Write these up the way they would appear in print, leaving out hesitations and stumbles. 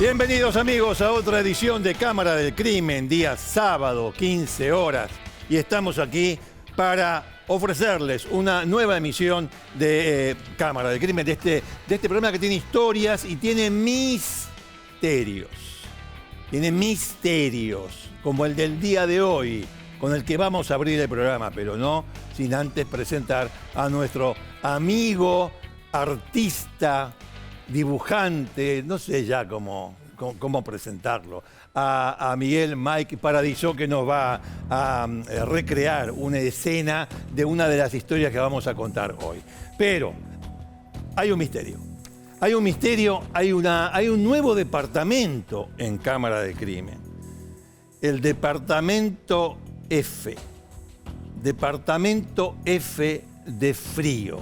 Bienvenidos amigos a otra edición de Cámara del Crimen, día sábado, 15 horas. Y estamos aquí para ofrecerles una nueva emisión de Cámara del Crimen, de este programa que tiene historias y tiene misterios. Tiene misterios, como el del día de hoy, con el que vamos a abrir el programa, pero no sin antes presentar a nuestro amigo, artista, dibujante, no sé ya cómo presentarlo, a Miguel Mike Paradiso, que nos va a recrear una escena de una de las historias que vamos a contar hoy. Pero hay un misterio. Hay un misterio, hay un nuevo departamento en Cámara de Crimen. El Departamento F. Departamento F de frío.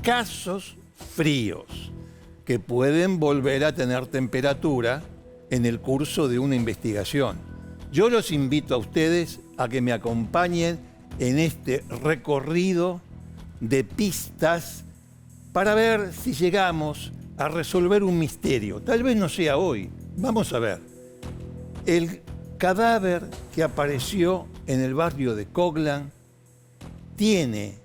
Casos fríos que pueden volver a tener temperatura en el curso de una investigación. Yo los invito a ustedes a que me acompañen en este recorrido de pistas para ver si llegamos a resolver un misterio. Tal vez no sea hoy. Vamos a ver. El cadáver que apareció en el barrio de Coglan tiene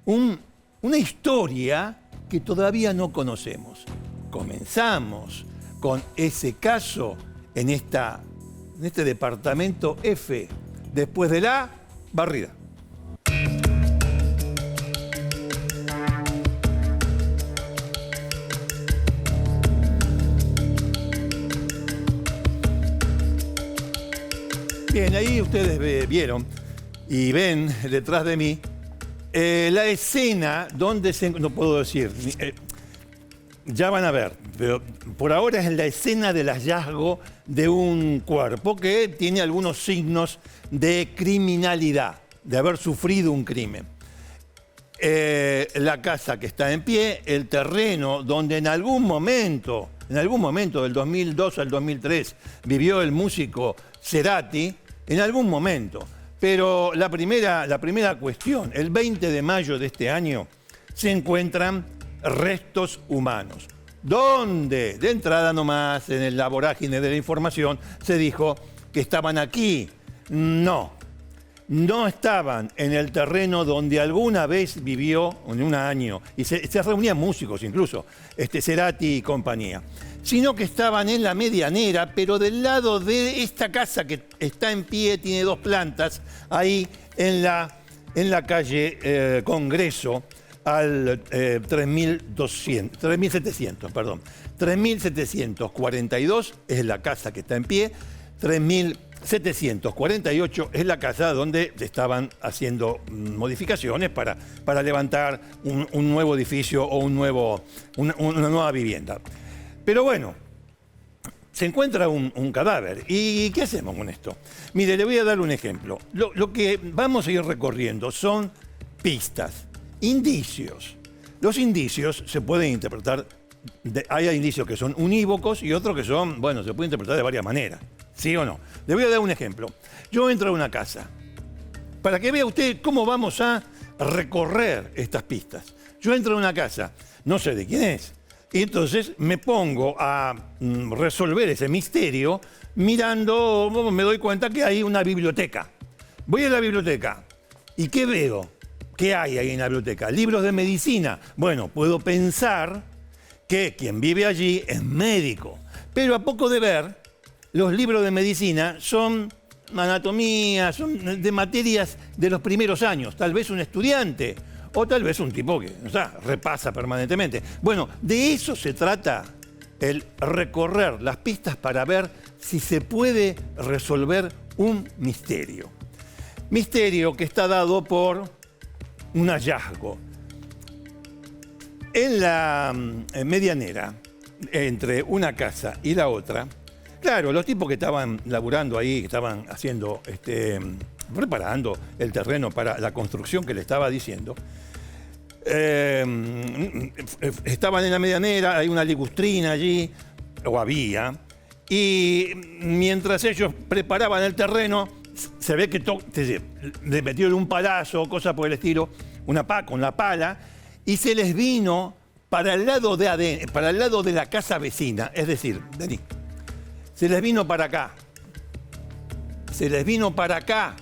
una historia que todavía no conocemos. Comenzamos con ese caso en este departamento F, después de la barrida. Bien, ahí ustedes vieron y ven detrás de mí la escena donde se... No puedo decir, ya van a ver, pero por ahora es la escena del hallazgo de un cuerpo que tiene algunos signos de criminalidad, de haber sufrido un crimen. La casa que está en pie, el terreno donde en algún momento del 2002 al 2003 vivió el músico Cerati, en algún momento. Pero la primera cuestión, el 20 de mayo de este año se encuentran restos humanos. ¿Dónde? De entrada nomás, en la vorágine de la información, se dijo que estaban aquí. No estaban en el terreno donde alguna vez vivió en un año, y se reunían músicos incluso, Cerati y compañía, sino que estaban en la medianera, pero del lado de esta casa que está en pie, tiene dos plantas, ahí en la calle Congreso, al 3742 es la casa que está en pie, 3748 es la casa donde estaban haciendo modificaciones para levantar un nuevo edificio o una nueva vivienda. Pero bueno, se encuentra un cadáver. ¿Y qué hacemos con esto? Mire, le voy a dar un ejemplo. Lo que vamos a ir recorriendo son pistas, indicios. Los indicios se pueden interpretar, hay indicios que son unívocos y otros que son, bueno, se pueden interpretar de varias maneras. ¿Sí o no? Le voy a dar un ejemplo. Yo entro a una casa, para que vea usted cómo vamos a recorrer estas pistas. Yo entro a una casa, no sé de quién es, y entonces me pongo a resolver ese misterio mirando, me doy cuenta que hay una biblioteca. Voy a la biblioteca, ¿y qué veo? ¿Qué hay ahí en la biblioteca? Libros de medicina. Bueno, puedo pensar que quien vive allí es médico, pero a poco de ver, los libros de medicina son anatomía, son de materias de los primeros años, tal vez un estudiante, o tal vez un tipo que repasa permanentemente. Bueno, de eso se trata el recorrer las pistas para ver si se puede resolver un misterio. Misterio que está dado por un hallazgo. En la medianera, entre una casa y la otra, claro, los tipos que estaban laburando ahí, que estaban haciendo, preparando el terreno para la construcción que le estaba diciendo, estaban en la medianera, hay una ligustrina allí, o había, y mientras ellos preparaban el terreno, se ve que le metieron un palazo, cosa por el estilo, con la pala, y se les vino para el lado de la casa vecina, es decir, Denis, se les vino para acá. Se les vino para acá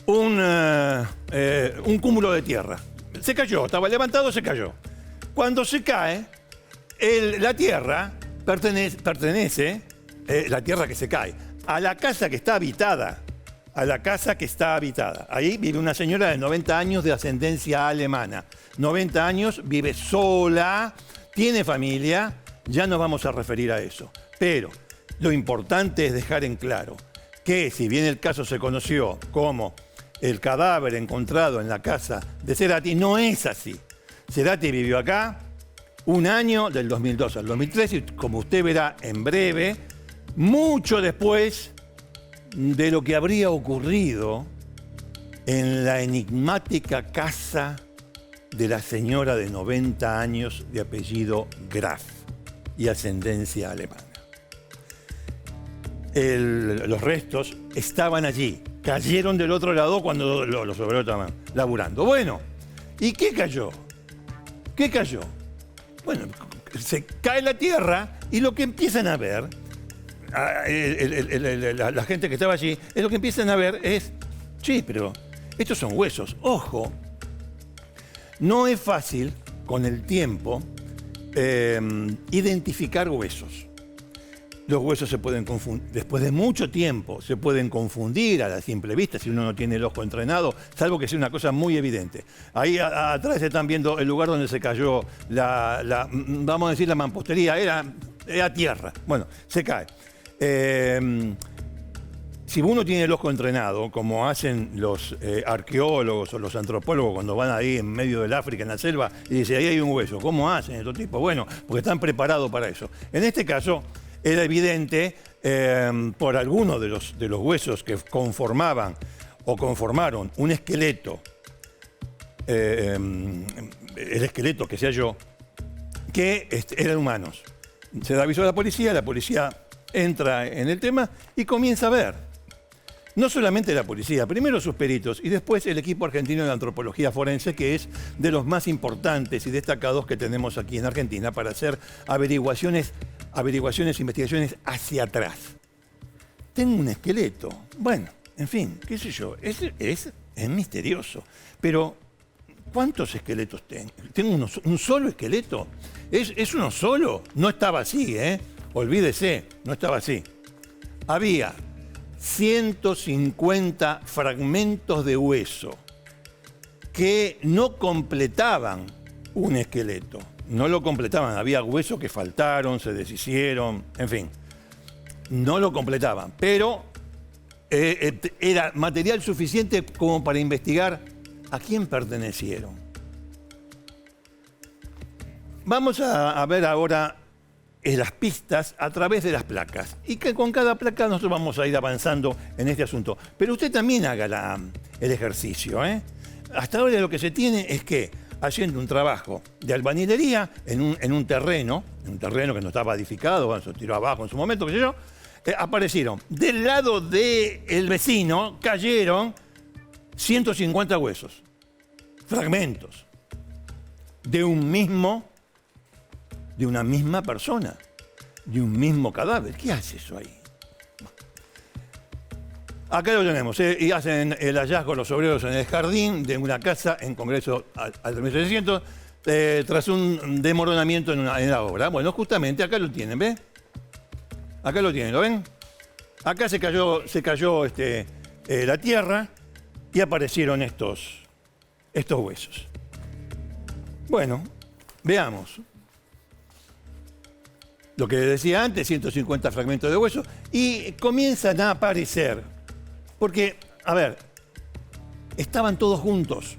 un cúmulo de tierra. Se cayó, estaba levantado, se cayó. Cuando se cae, la tierra pertenece, la tierra que se cae, a la casa que está habitada. A la casa que está habitada. Ahí vive una señora de 90 años de ascendencia alemana. 90 años, vive sola, tiene familia, ya nos vamos a referir a eso. Pero lo importante es dejar en claro que si bien el caso se conoció como el cadáver encontrado en la casa de Cerati, no es así. Cerati vivió acá un año, del 2002 al 2003, y como usted verá en breve, mucho después de lo que habría ocurrido en la enigmática casa de la señora de 90 años de apellido Graf y ascendencia alemana. Los restos estaban allí, cayeron del otro lado cuando los obreros estaban laburando. Bueno, ¿y qué cayó? ¿Qué cayó? Bueno, se cae la tierra y lo que empiezan a ver, la gente que estaba allí, lo que empiezan a ver es, sí, pero estos son huesos. Ojo, no es fácil con el tiempo identificar huesos. Los huesos se pueden confundir, después de mucho tiempo, se pueden confundir a la simple vista si uno no tiene el ojo entrenado, salvo que sea una cosa muy evidente. Ahí atrás están viendo el lugar donde se cayó vamos a decir, la mampostería, era tierra. Bueno, se cae. Si uno tiene el ojo entrenado, como hacen los arqueólogos o los antropólogos cuando van ahí en medio del África, en la selva, y dicen, ahí hay un hueso, ¿cómo hacen estos tipos? Bueno, porque están preparados para eso. En este caso, era evidente por algunos de los huesos que conformaban o conformaron un esqueleto, el esqueleto que se halló, que eran humanos. Se da aviso a la policía entra en el tema y comienza a ver. No solamente la policía, primero sus peritos y después el equipo argentino de antropología forense, que es de los más importantes y destacados que tenemos aquí en Argentina para hacer averiguaciones, investigaciones hacia atrás. Tengo un esqueleto. Bueno, en fin, qué sé yo, es misterioso. Pero, ¿cuántos esqueletos tengo? ¿Tengo un solo esqueleto? ¿Es uno solo? No estaba así, ¿eh? Olvídese, no estaba así. Había 150 fragmentos de hueso que no completaban un esqueleto. No lo completaban. Había huesos que faltaron, se deshicieron, en fin. No lo completaban. Pero era material suficiente como para investigar a quién pertenecieron. Vamos a ver ahora las pistas a través de las placas. Y que con cada placa nosotros vamos a ir avanzando en este asunto. Pero usted también haga el ejercicio, ¿eh? Hasta ahora lo que se tiene es que, haciendo un trabajo de albañilería en un terreno que no estaba edificado, bueno, se tiró abajo en su momento, qué sé yo, aparecieron. Del lado del vecino cayeron 150 huesos, fragmentos de una misma persona, de un mismo cadáver. ¿Qué hace eso ahí? Acá lo tenemos, y hacen el hallazgo los obreros en el jardín de una casa en Congreso al 1600, tras un desmoronamiento en la obra. Bueno, justamente acá lo tienen, ¿ven? Acá lo tienen, ¿lo ven? Acá se cayó la tierra y aparecieron estos huesos. Bueno, veamos. Lo que decía antes, 150 fragmentos de hueso, y comienzan a aparecer. Porque, a ver, estaban todos juntos.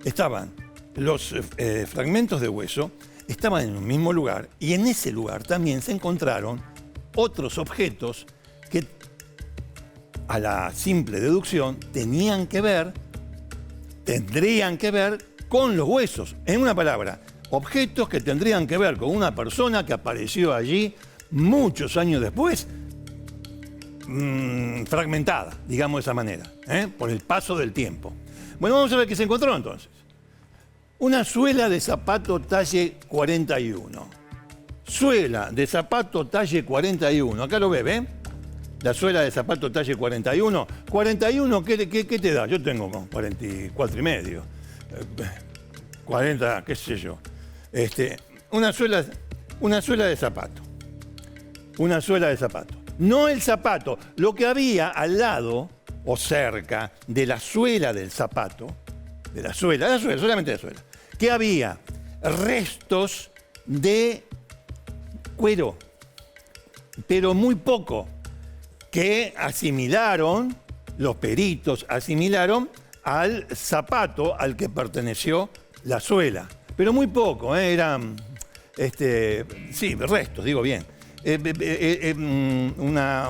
Estaban los fragmentos de hueso, estaban en un mismo lugar, y en ese lugar también se encontraron otros objetos que, a la simple deducción, tendrían que ver con los huesos. En una palabra, objetos que tendrían que ver con una persona que apareció allí muchos años después, fragmentada, digamos de esa manera, por el paso del tiempo. Bueno, vamos a ver qué se encontró entonces. Una suela de zapato talle 41. suela de zapato talle 41. Acá lo ve? La suela de zapato talle 41. 41, ¿qué te da? Yo tengo con 44 y medio. 40, qué sé yo. Una suela de zapato. Una suela de zapato. No el zapato. Lo que había al lado o cerca de la suela del zapato, de la suela, solamente la suela, que había restos de cuero, pero muy poco, que asimilaron, los peritos asimilaron al zapato al que perteneció la suela. Pero muy poco, eran, sí, restos, digo bien. Una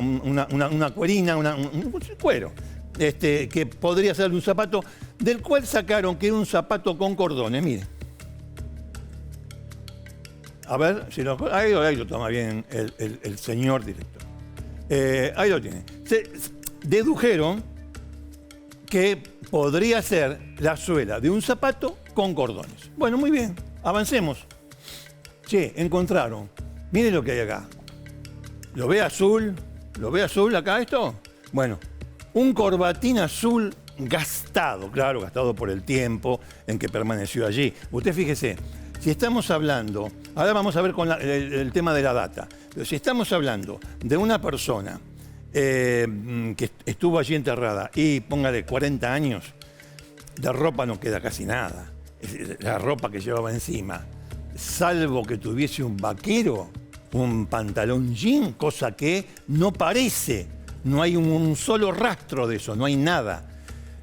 cuerina, un cuero, que podría ser un zapato, del cual sacaron que era un zapato con cordones, mire. A ver, si ahí lo toma bien el señor director. Ahí lo tiene. Dedujeron que podría ser la suela de un zapato con cordones. Bueno, muy bien, avancemos. Che, encontraron. Miren lo que hay acá. ¿Lo ve azul? ¿Lo ve azul acá esto? Bueno, un corbatín azul gastado, claro, gastado por el tiempo en que permaneció allí. Usted fíjese, si estamos hablando, ahora vamos a ver con el tema de la data, pero si estamos hablando de una persona que estuvo allí enterrada y póngale 40 años, de ropa no queda casi nada. La ropa que llevaba encima, salvo que tuviese un vaquero, un pantalón jean, cosa que no parece, no hay un solo rastro de eso, no hay nada.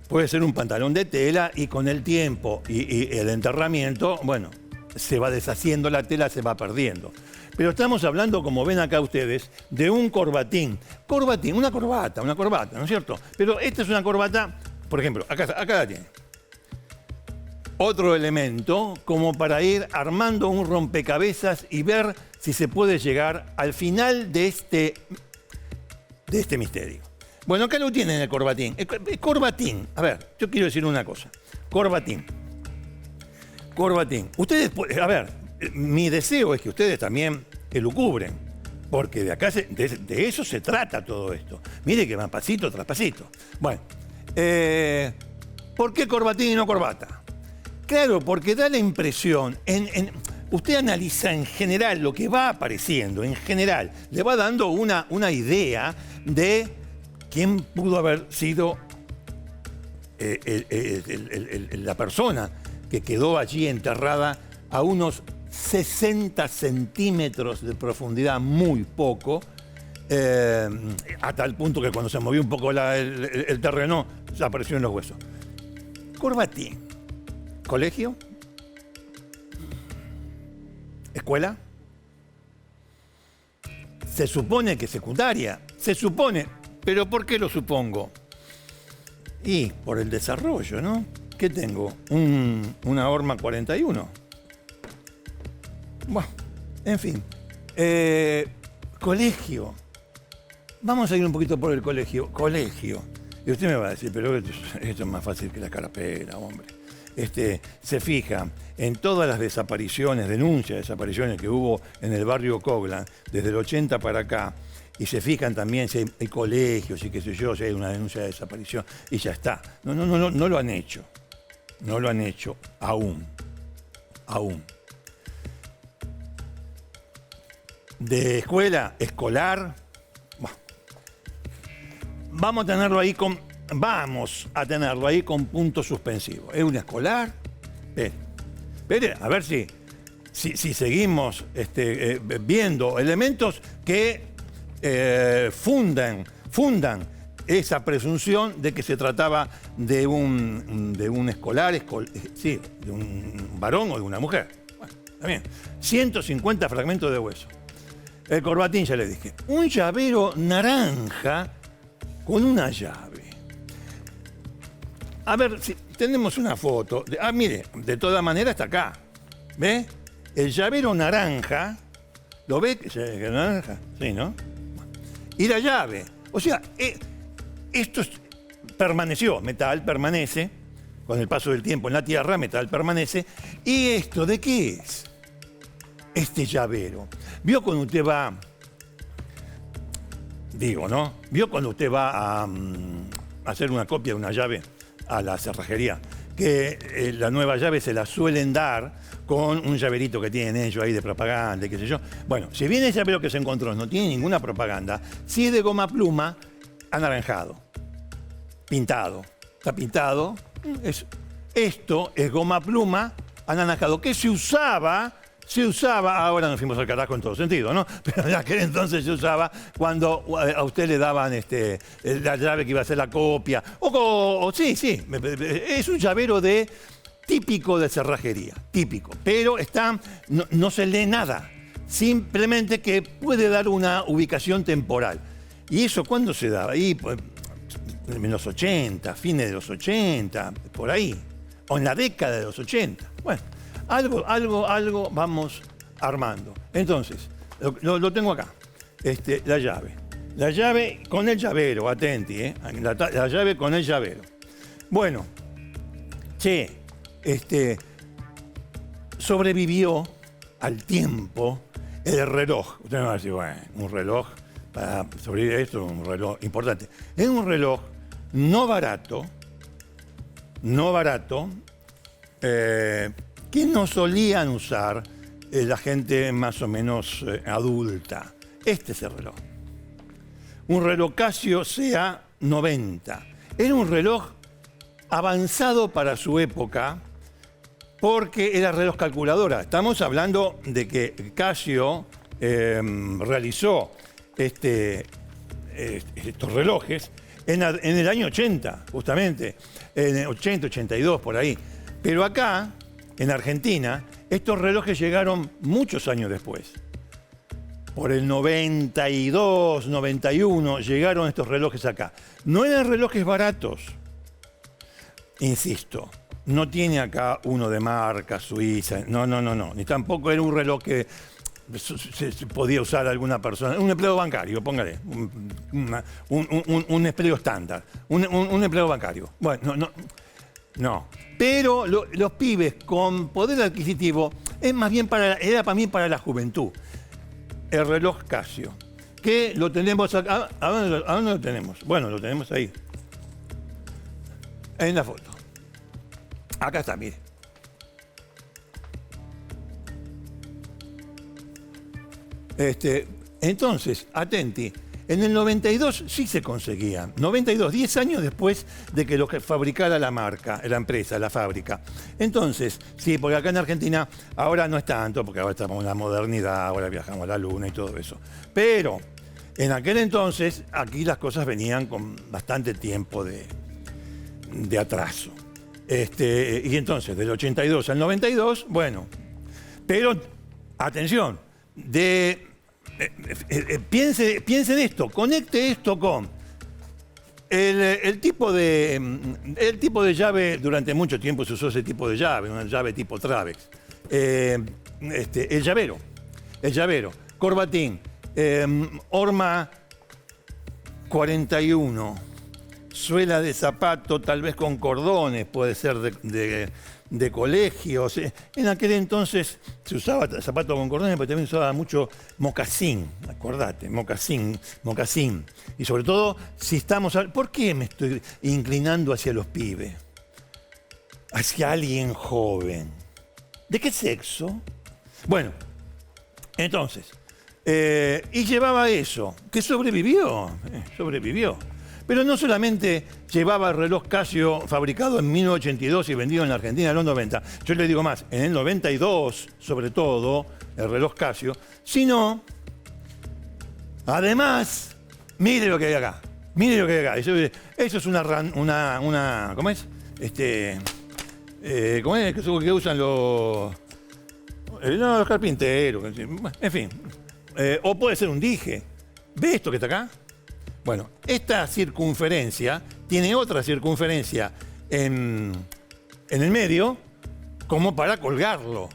Puede ser un pantalón de tela y con el tiempo y el enterramiento, bueno, se va deshaciendo la tela, se va perdiendo. Pero estamos hablando, como ven acá ustedes, de un corbatín. Corbatín, una corbata, ¿no es cierto? Pero esta es una corbata, por ejemplo, acá la tiene. Otro elemento como para ir armando un rompecabezas y ver si se puede llegar al final de este misterio. Bueno, acá lo tienen el corbatín. El corbatín, a ver, yo quiero decir una cosa. Corbatín. Ustedes, a ver, mi deseo es que ustedes también elucubren, porque de acá de eso se trata todo esto. Mire que van pasito tras pasito. Bueno, ¿por qué corbatín y no corbata? Claro, porque da la impresión, usted analiza en general lo que va apareciendo, en general, le va dando una idea de quién pudo haber sido la persona que quedó allí enterrada a unos 60 centímetros de profundidad, muy poco, a tal punto que cuando se movió un poco el terreno, se apareció en los huesos. Corbatín. ¿Colegio? ¿Escuela? Se supone que secundaria. Se supone. ¿Pero por qué lo supongo? Y por el desarrollo, ¿no? ¿Qué tengo? Una Horma 41. Bueno, en fin. Colegio. Vamos a ir un poquito por el colegio. Colegio. Y usted me va a decir, pero esto es más fácil que la carapela, hombre. Se fija en todas las desapariciones, denuncias de desapariciones que hubo en el barrio Coglan desde el 80 para acá, y se fijan también si hay colegios y qué sé yo, si hay una denuncia de desaparición, y ya está. No lo han hecho. No lo han hecho aún. De escuela, escolar, bueno, vamos a tenerlo ahí con punto suspensivo. ¿Es un escolar? Espere, a ver si seguimos viendo elementos que fundan esa presunción de que se trataba de un escolar, sí, de un varón o de una mujer. Bueno, está bien. 150 fragmentos de hueso. El corbatín, ya le dije. Un llavero naranja con una llave. A ver, si tenemos una foto. Mire, de todas maneras está acá. ¿Ve? El llavero naranja. ¿Lo ve? ¿Que naranja? Sí, ¿no? Y la llave. O sea, esto permaneció. Metal permanece. Con el paso del tiempo en la Tierra, metal permanece. ¿Y esto de qué es? Este llavero. ¿Vio cuando usted va, digo, ¿no? ¿Vio cuando usted va a hacer una copia de una llave a la cerrajería? Que la nueva llave se la suelen dar con un llaverito que tienen ellos ahí de propaganda y qué sé yo. Bueno, si bien el llavero que se encontró no tiene ninguna propaganda, si es de goma pluma, anaranjado, pintado. Está pintado. Esto es goma pluma anaranjado, que se usaba, ahora nos fuimos al carajo en todo sentido, ¿no? Pero en aquel entonces se usaba cuando a usted le daban la llave que iba a hacer la copia. Sí, es un llavero típico de cerrajería, típico. Pero no se lee nada, simplemente que puede dar una ubicación temporal. ¿Y eso cuándo se daba? Ahí, pues, en los 80, fines de los 80, por ahí. O en la década de los 80. Bueno, algo vamos armando. Entonces, lo tengo acá. La llave. La llave con el llavero, atenti, ¿eh? La llave con el llavero. Bueno, sobrevivió al tiempo el reloj. Usted me va a decir, bueno, un reloj, para sobrevivir a esto, un reloj importante. Es un reloj no barato, que no solían usar la gente más o menos adulta. Este es el reloj. Un reloj Casio CA90. Era un reloj avanzado para su época porque era reloj calculadora. Estamos hablando de que Casio realizó estos relojes en el año 80, justamente, en el 80, 82, por ahí. Pero acá, en Argentina, estos relojes llegaron muchos años después. Por el 92, 91, llegaron estos relojes acá. No eran relojes baratos, insisto. No tiene acá uno de marca suiza, no. Ni tampoco era un reloj que se podía usar alguna persona. Un empleado bancario, póngale. Un empleo estándar. Un empleado bancario. Bueno, no. Pero los pibes con poder adquisitivo era para mí para la juventud. El reloj Casio, que lo tenemos acá. ¿A dónde lo tenemos? Bueno, lo tenemos ahí. En la foto. Acá está, mire. Entonces, atenti, en el 92 sí se conseguían. 92, 10 años después de que lo fabricara la marca, la empresa, la fábrica. Entonces, sí, porque acá en Argentina ahora no es tanto, porque ahora estamos en la modernidad, ahora viajamos a la luna y todo eso. Pero en aquel entonces, aquí las cosas venían con bastante tiempo de atraso. Y entonces, del 82 al 92, bueno. Pero, atención, piense en esto, conecte esto con el tipo de llave. Durante mucho tiempo se usó ese tipo de llave, una llave tipo Travex. El llavero, corbatín, horma 41, suela de zapato, tal vez con cordones, puede ser de colegios. En aquel entonces se usaba zapato con cordones, pero también se usaba mucho mocasín, acordate, mocasín. Y sobre todo, si estamos... ¿Por qué me estoy inclinando hacia los pibes? Hacia alguien joven. ¿De qué sexo? Bueno, entonces, y llevaba eso, que sobrevivió. Pero no solamente llevaba el reloj Casio fabricado en 1982 y vendido en la Argentina en los 90, yo le digo más, en el 92, sobre todo, el reloj Casio, sino, además, mire lo que hay acá. Eso es una ¿cómo es? ¿Cómo es que usan los carpinteros? En fin. O puede ser un dije. ¿Ve esto que está acá? Bueno, esta circunferencia tiene otra circunferencia en el medio como para colgarlo.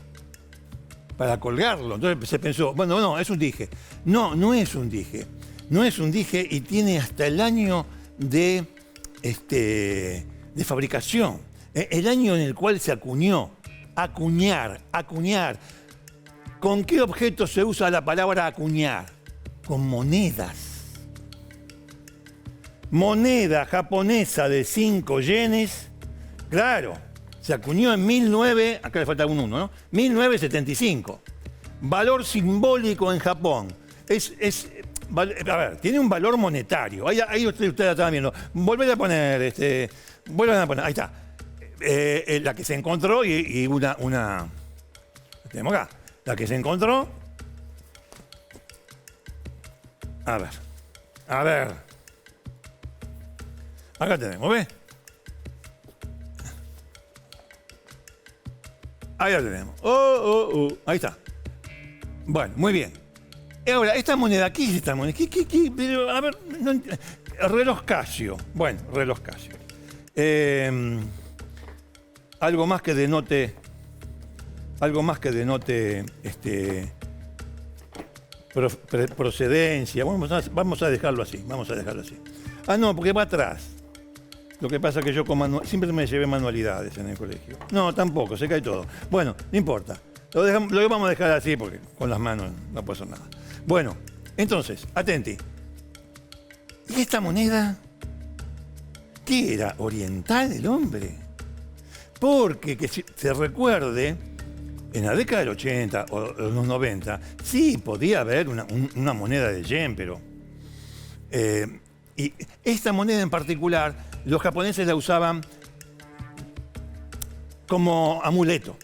Entonces se pensó, bueno, no, es un dije. No es un dije. No es un dije y tiene hasta el año de fabricación. El año en el cual se acuñó. Acuñar. ¿Con qué objeto se usa la palabra acuñar? Con monedas. Moneda japonesa de 5 yenes, claro, se acuñó en acá le falta un 1, ¿no? 1975. Valor simbólico en Japón. A ver, tiene un valor monetario. Ahí ustedes estaban viendo. Vuelven a poner, ahí está. La que se encontró y una. La tenemos acá. La que se encontró. A ver. Acá tenemos, ¿ves? Ahí la tenemos. Ahí está. Bueno, muy bien. Ahora, esta moneda, ¿qué es esta moneda? Pero, a ver, reloj Casio. Bueno, reloj Casio. Algo más que denote procedencia. Vamos a dejarlo así. Ah, no, porque va atrás. Lo que pasa es que yo siempre me llevé manualidades en el colegio. No, tampoco, se cae todo. Bueno, no importa. Lo vamos a dejar así porque con las manos no puedo hacer nada. Bueno, entonces, atenti. ¿Y esta moneda? ¿Qué era? ¿Oriental el hombre? Porque que se recuerde, en la década del 80 o los 90, sí podía haber una moneda de yen, pero... y esta moneda en particular, los japoneses la usaban como amuleto.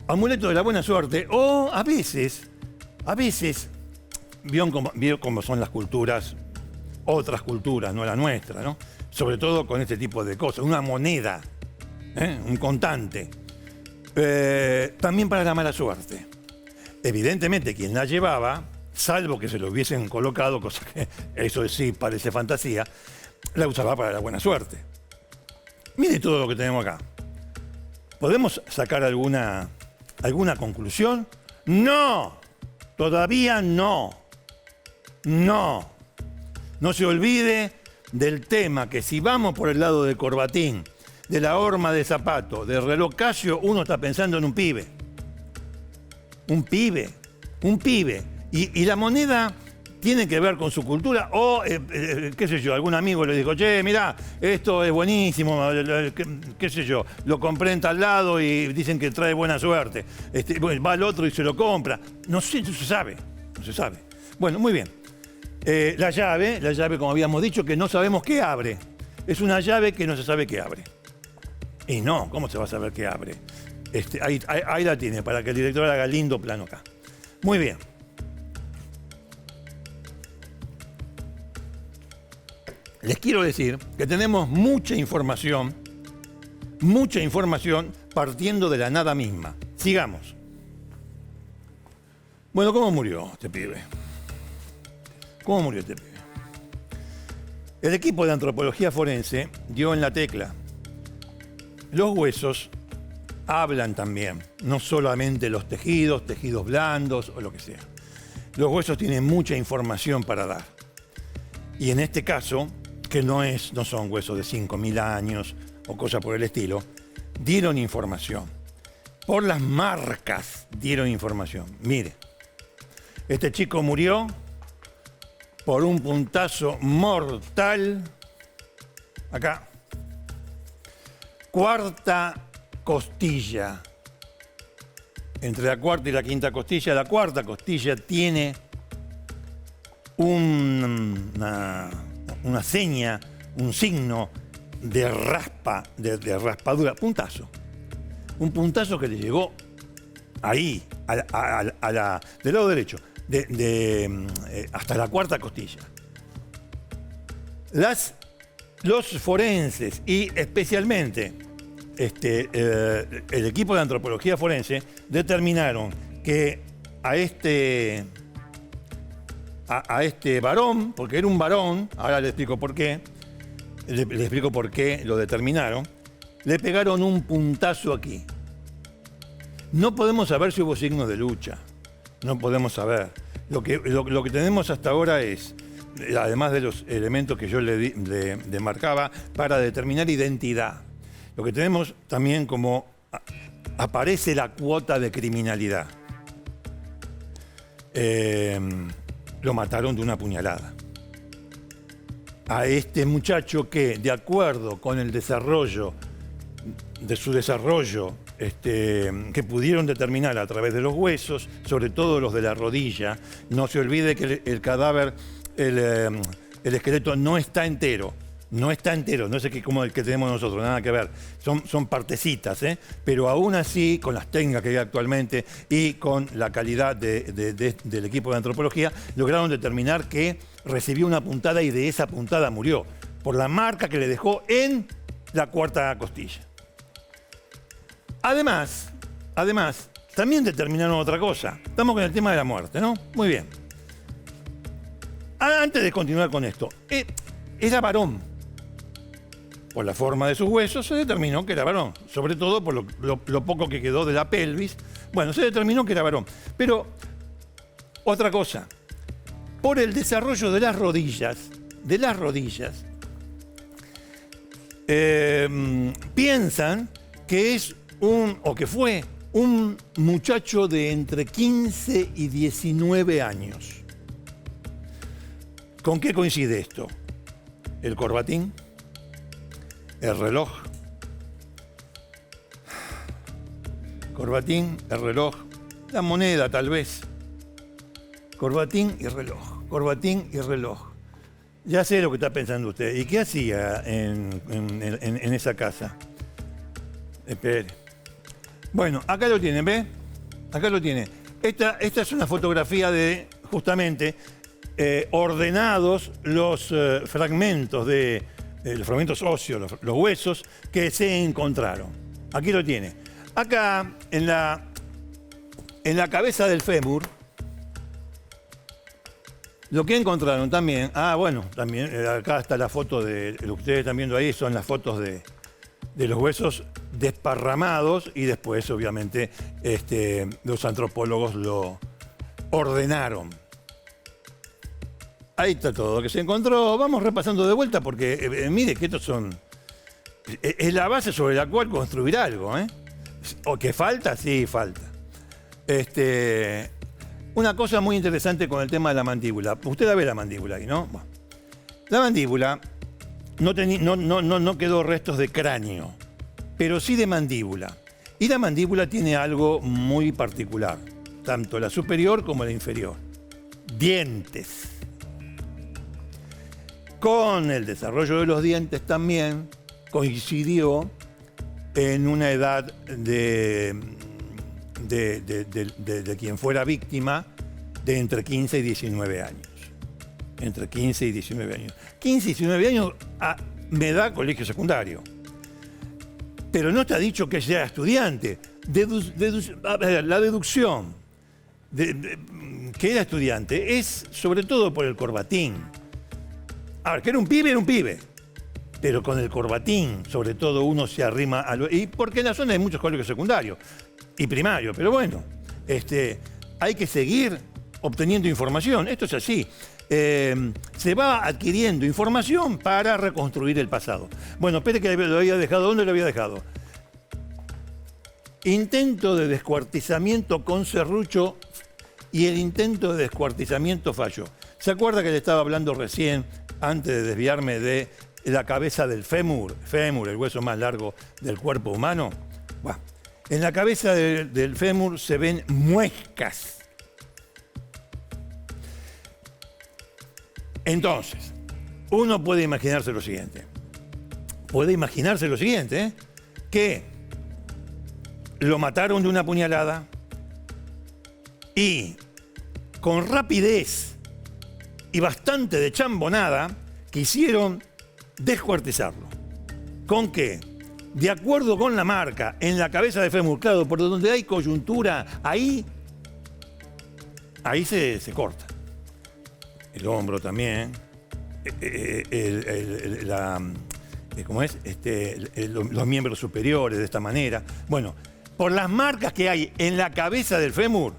Amuleto de la buena suerte, o a veces, vio cómo son las culturas, otras culturas, no la nuestra, ¿no? Sobre todo con este tipo de cosas, una moneda, un contante. También para la mala suerte. Evidentemente, quien la llevaba, salvo que se lo hubiesen colocado, cosa que eso sí parece fantasía, la usaba para la buena suerte. Mire todo lo que tenemos acá. ¿Podemos sacar alguna conclusión? ¡No! Todavía no. No. No se olvide del tema que si vamos por el lado del corbatín, de la horma de zapato, del reloj Casio, uno está pensando en un pibe. Un pibe. Y la moneda tiene que ver con su cultura o, qué sé yo, algún amigo le dijo, che, mirá, esto es buenísimo, qué sé yo, lo compré en tal lado y dicen que trae buena suerte. Bueno, va al otro y se lo compra. No sé, no se sabe. Bueno, muy bien. La llave, como habíamos dicho, que no sabemos qué abre. Es una llave que no se sabe qué abre. Y no, ¿cómo se va a saber qué abre? Ahí la tiene, para que el director haga lindo plano acá. Muy bien. Les quiero decir que tenemos mucha información partiendo de la nada misma. Sigamos. Bueno, ¿cómo murió este pibe? El equipo de antropología forense dio en la tecla. Los huesos hablan también, no solamente los tejidos blandos o lo que sea. Los huesos tienen mucha información para dar. Y en este caso, que no son huesos de 5.000 años o cosa por el estilo, dieron información. Por las marcas dieron información. Mire, este chico murió por un puntazo mortal. Acá. Cuarta costilla. Entre la cuarta y la quinta costilla. La cuarta costilla tiene una seña, un signo de raspadura. Puntazo. Un puntazo que le llegó ahí, del lado derecho, hasta la cuarta costilla. Los forenses y especialmente el equipo de antropología forense determinaron que a este varón, porque era un varón, ahora le explico por qué, lo determinaron, le pegaron un puntazo aquí. No podemos saber si hubo signos de lucha, no podemos saber. Lo que tenemos hasta ahora es, además de los elementos que yo le marcaba, para determinar identidad. Lo que tenemos también como aparece la cuota de criminalidad. lo mataron de una puñalada. A este muchacho que, de acuerdo con el desarrollo, de su desarrollo, que pudieron determinar a través de los huesos, sobre todo los de la rodilla, no se olvide que el cadáver, el esqueleto no está entero. No está entero, no es como el que tenemos nosotros, nada que ver. Son partecitas, pero aún así, con las técnicas que hay actualmente y con la calidad del equipo de antropología, lograron determinar que recibió una puntada y de esa puntada murió, por la marca que le dejó en la cuarta costilla. Además, también determinaron otra cosa. Estamos con el tema de la muerte, ¿no? Muy bien. Antes de continuar con esto, era varón. Por la forma de sus huesos se determinó que era varón, sobre todo por lo poco que quedó de la pelvis. Bueno, se determinó que era varón. Pero, otra cosa, por el desarrollo de las rodillas, piensan que es que fue un muchacho de entre 15 y 19 años. ¿Con qué coincide esto? El corbatín, el reloj. Corbatín, el reloj, la moneda tal vez. Corbatín y reloj, corbatín y reloj. Ya sé lo que está pensando usted. ¿Y qué hacía en esa casa? Espere. Bueno, acá lo tienen, ¿ve? Acá lo tiene. Esta es una fotografía de, justamente, ordenados los fragmentos los fragmentos óseos, los huesos que se encontraron. Aquí lo tiene. Acá, en la cabeza del fémur, lo que encontraron también, también acá está la foto de, lo que ustedes están viendo ahí son las fotos de los huesos desparramados y después, obviamente, los antropólogos lo ordenaron. Ahí está todo lo que se encontró. Vamos repasando de vuelta porque, mire que estos es la base sobre la cual construir algo, ¿O que falta? Sí, falta. Una cosa muy interesante con el tema de la mandíbula. Usted la ve la mandíbula ahí, ¿no? Bueno, la mandíbula no quedó restos de cráneo, pero sí de mandíbula. Y la mandíbula tiene algo muy particular, tanto la superior como la inferior. Dientes. Con el desarrollo de los dientes también coincidió en una edad de quien fuera víctima de entre 15 y 19 años. Entre 15 y 19 años. 15 y 19 años me da colegio secundario. Pero no está dicho que sea estudiante. La deducción que era estudiante es sobre todo por el corbatín. A ver, que era un pibe. Pero con el corbatín, sobre todo, uno se arrima a y porque en la zona hay muchos colegios secundarios y primarios, pero bueno, hay que seguir obteniendo información. Esto es así. Se va adquiriendo información para reconstruir el pasado. Bueno, espere que lo había dejado. ¿Dónde lo había dejado? Intento de descuartizamiento con serrucho y el intento de descuartizamiento falló. ¿Se acuerda que le estaba hablando recién, antes de desviarme, de la cabeza del fémur, el hueso más largo del cuerpo humano? Bueno, en la cabeza del fémur se ven muescas. Entonces, uno puede imaginarse lo siguiente. Que lo mataron de una puñalada y con rapidez y bastante de chambonada quisieron descuartizarlo. ¿Con qué? De acuerdo con la marca en la cabeza de fémur, claro, por donde hay coyuntura, ahí se corta. El hombro también, los miembros superiores de esta manera. Bueno, por las marcas que hay en la cabeza del fémur,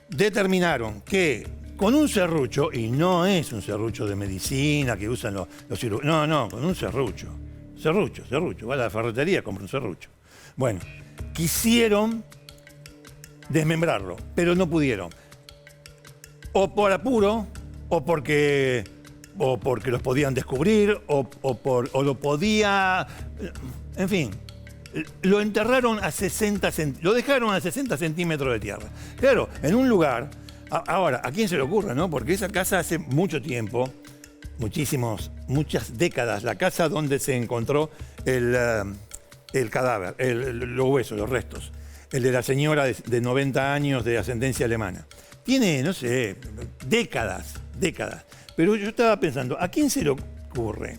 determinaron que con un serrucho, y no es un serrucho de medicina que usan los cirujanos, no, con un serrucho, va a la ferretería, compra un serrucho. Bueno, quisieron desmembrarlo, pero no pudieron. o por apuro, o porque los podían descubrir, o lo podía... En fin, lo enterraron a 60 lo dejaron a 60 centímetros de tierra. Claro, en un lugar... Ahora, ¿a quién se le ocurre, no? Porque esa casa hace mucho tiempo, muchas décadas, la casa donde se encontró el cadáver, los huesos, los restos. El de la señora de 90 años de ascendencia alemana. Tiene, no sé, décadas. Pero yo estaba pensando, ¿a quién se le ocurre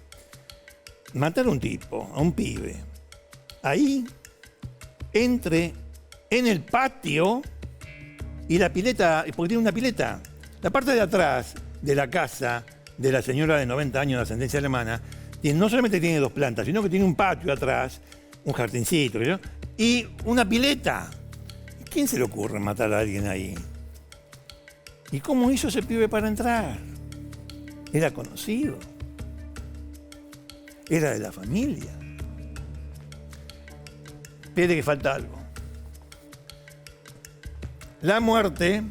matar a un tipo, a un pibe, ahí, entre en el patio y la pileta, porque tiene una pileta? La parte de atrás de la casa de la señora de 90 años de ascendencia alemana, no solamente tiene 2 plantas, sino que tiene un patio atrás, un jardincito, ¿no? Y una pileta. ¿Quién se le ocurre matar a alguien ahí? ¿Y cómo hizo ese pibe para entrar? Era conocido. Era de la familia. Espere que falta algo. La muerte,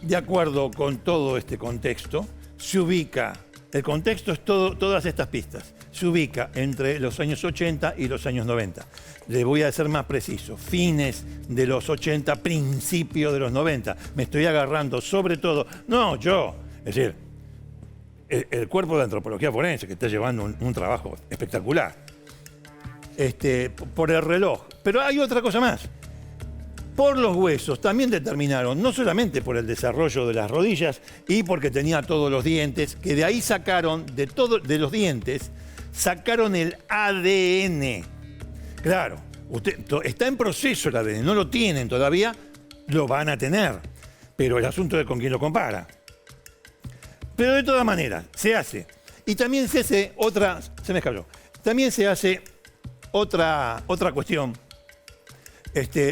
de acuerdo con todo este contexto, se ubica, el contexto es todas estas pistas, se ubica entre los años 80 y los años 90. Le voy a ser más preciso, fines de los 80, principios de los 90. Me estoy agarrando sobre todo, no yo, es decir, el cuerpo de antropología forense, que está llevando un trabajo espectacular, por el reloj. Pero hay otra cosa más. Por los huesos también determinaron, no solamente por el desarrollo de las rodillas y porque tenía todos los dientes, que de ahí sacaron, de los dientes, sacaron el ADN. Claro, está en proceso el ADN, no lo tienen todavía, lo van a tener. Pero el asunto es con quién lo compara. Pero de todas maneras, se hace. Y también se hace otra, se me escapó, también se hace otra cuestión.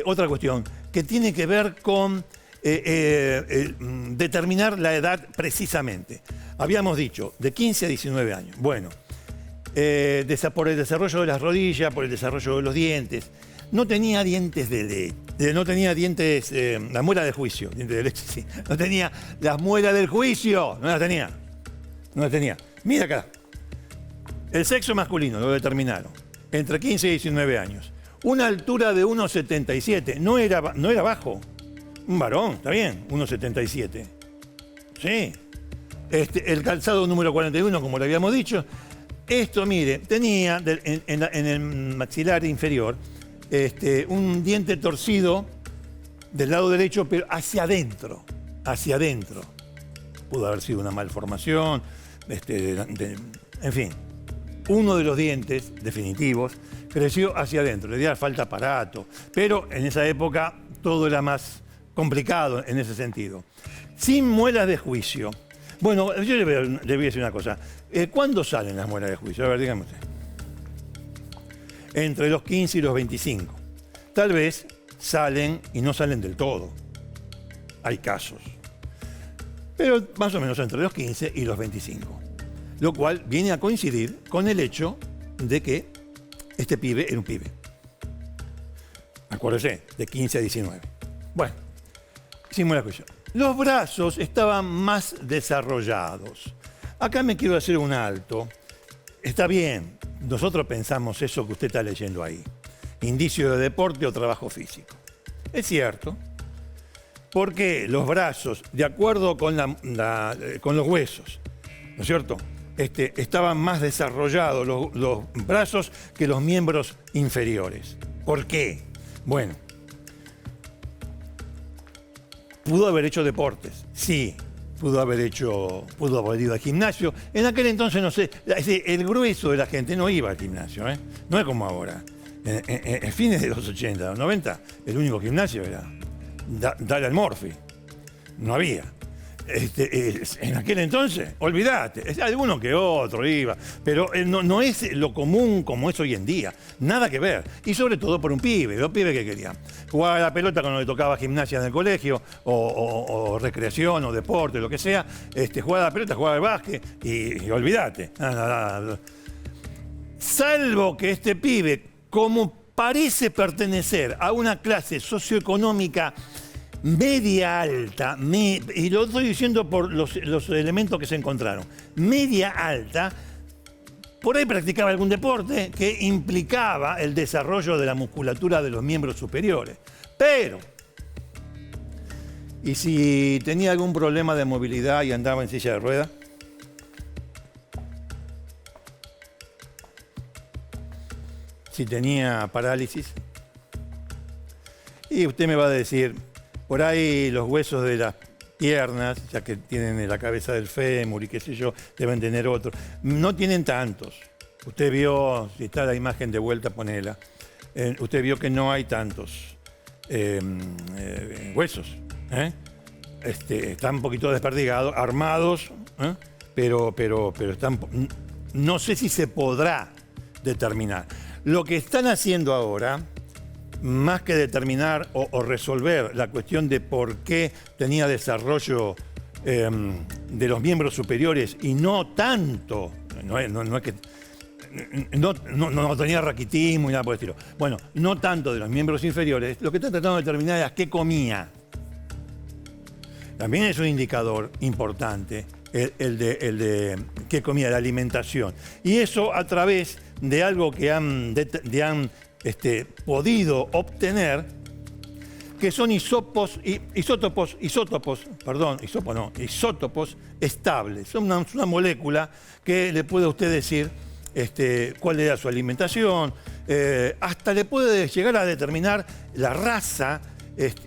Otra cuestión que tiene que ver con determinar la edad precisamente. Habíamos dicho de 15 a 19 años. Bueno, por el desarrollo de las rodillas, por el desarrollo de los dientes. No tenía dientes de leche, no tenía dientes, la muela de juicio, dientes de leche, sí. No tenía las muelas del juicio, no las tenía. No las tenía. Mira acá. El sexo masculino lo determinaron entre 15 y 19 años. Una altura de 1,77. No era bajo. Un varón, está bien, 1,77. Sí. El calzado número 41, como le habíamos dicho. Esto, mire, tenía en el maxilar inferior un diente torcido del lado derecho, pero hacia adentro. Hacia adentro. Pudo haber sido una malformación. En fin. Uno de los dientes definitivos creció hacia adentro, le dio falta aparato, pero en esa época todo era más complicado en ese sentido. Sin muelas de juicio. Bueno, yo le voy a decir una cosa. ¿Cuándo salen las muelas de juicio? A ver, dígame usted. Entre los 15 y los 25. Tal vez salen y no salen del todo. Hay casos. Pero más o menos entre los 15 y los 25. Lo cual viene a coincidir con el hecho de que este pibe era un pibe. Acuérdese, de 15 a 19. Bueno, sin muela de juicio. Los brazos estaban más desarrollados. Acá me quiero hacer un alto. Está bien, nosotros pensamos eso que usted está leyendo ahí. Indicio de deporte o trabajo físico. Es cierto, porque los brazos, de acuerdo con los huesos, ¿no es cierto?, estaban más desarrollados los brazos que los miembros inferiores. ¿Por qué? Bueno, pudo haber hecho deportes, sí. Pudo haber ido al gimnasio. En aquel entonces, no sé, el grueso de la gente no iba al gimnasio, ¿eh? No es como ahora. En fines de los 80, los 90, el único gimnasio era Dale al Morphy. No había. En aquel entonces, olvídate, alguno que otro iba, pero no es lo común como es hoy en día, nada que ver, y sobre todo por un pibe, los pibes que querían jugar a la pelota cuando le tocaba gimnasia en el colegio, o recreación, o deporte, lo que sea, jugar a la pelota, jugar al básquet, y olvídate. Salvo que este pibe, como parece pertenecer a una clase socioeconómica media alta, y lo estoy diciendo por los elementos que se encontraron, media alta, por ahí practicaba algún deporte que implicaba el desarrollo de la musculatura de los miembros superiores. Pero, ¿y si tenía algún problema de movilidad y andaba en silla de ruedas? Si tenía parálisis. Y usted me va a decir, por ahí los huesos de las piernas, ya que tienen la cabeza del fémur y qué sé yo, deben tener otros. No tienen tantos. Usted vio, si está la imagen de vuelta, ponela. Usted vio que no hay tantos huesos. Están un poquito desperdigados, armados, pero están. No sé si se podrá determinar. Lo que están haciendo ahora, más que determinar o resolver la cuestión de por qué tenía desarrollo de los miembros superiores y no tanto, no es que no tenía raquitismo y nada por el estilo. Bueno, no tanto de los miembros inferiores, lo que está tratando de determinar es qué comía. También es un indicador importante el de qué comía, la alimentación. Y eso a través de algo que han podido obtener, que son isótopos estables. Son una molécula que le puede a usted decir cuál era su alimentación, hasta le puede llegar a determinar la raza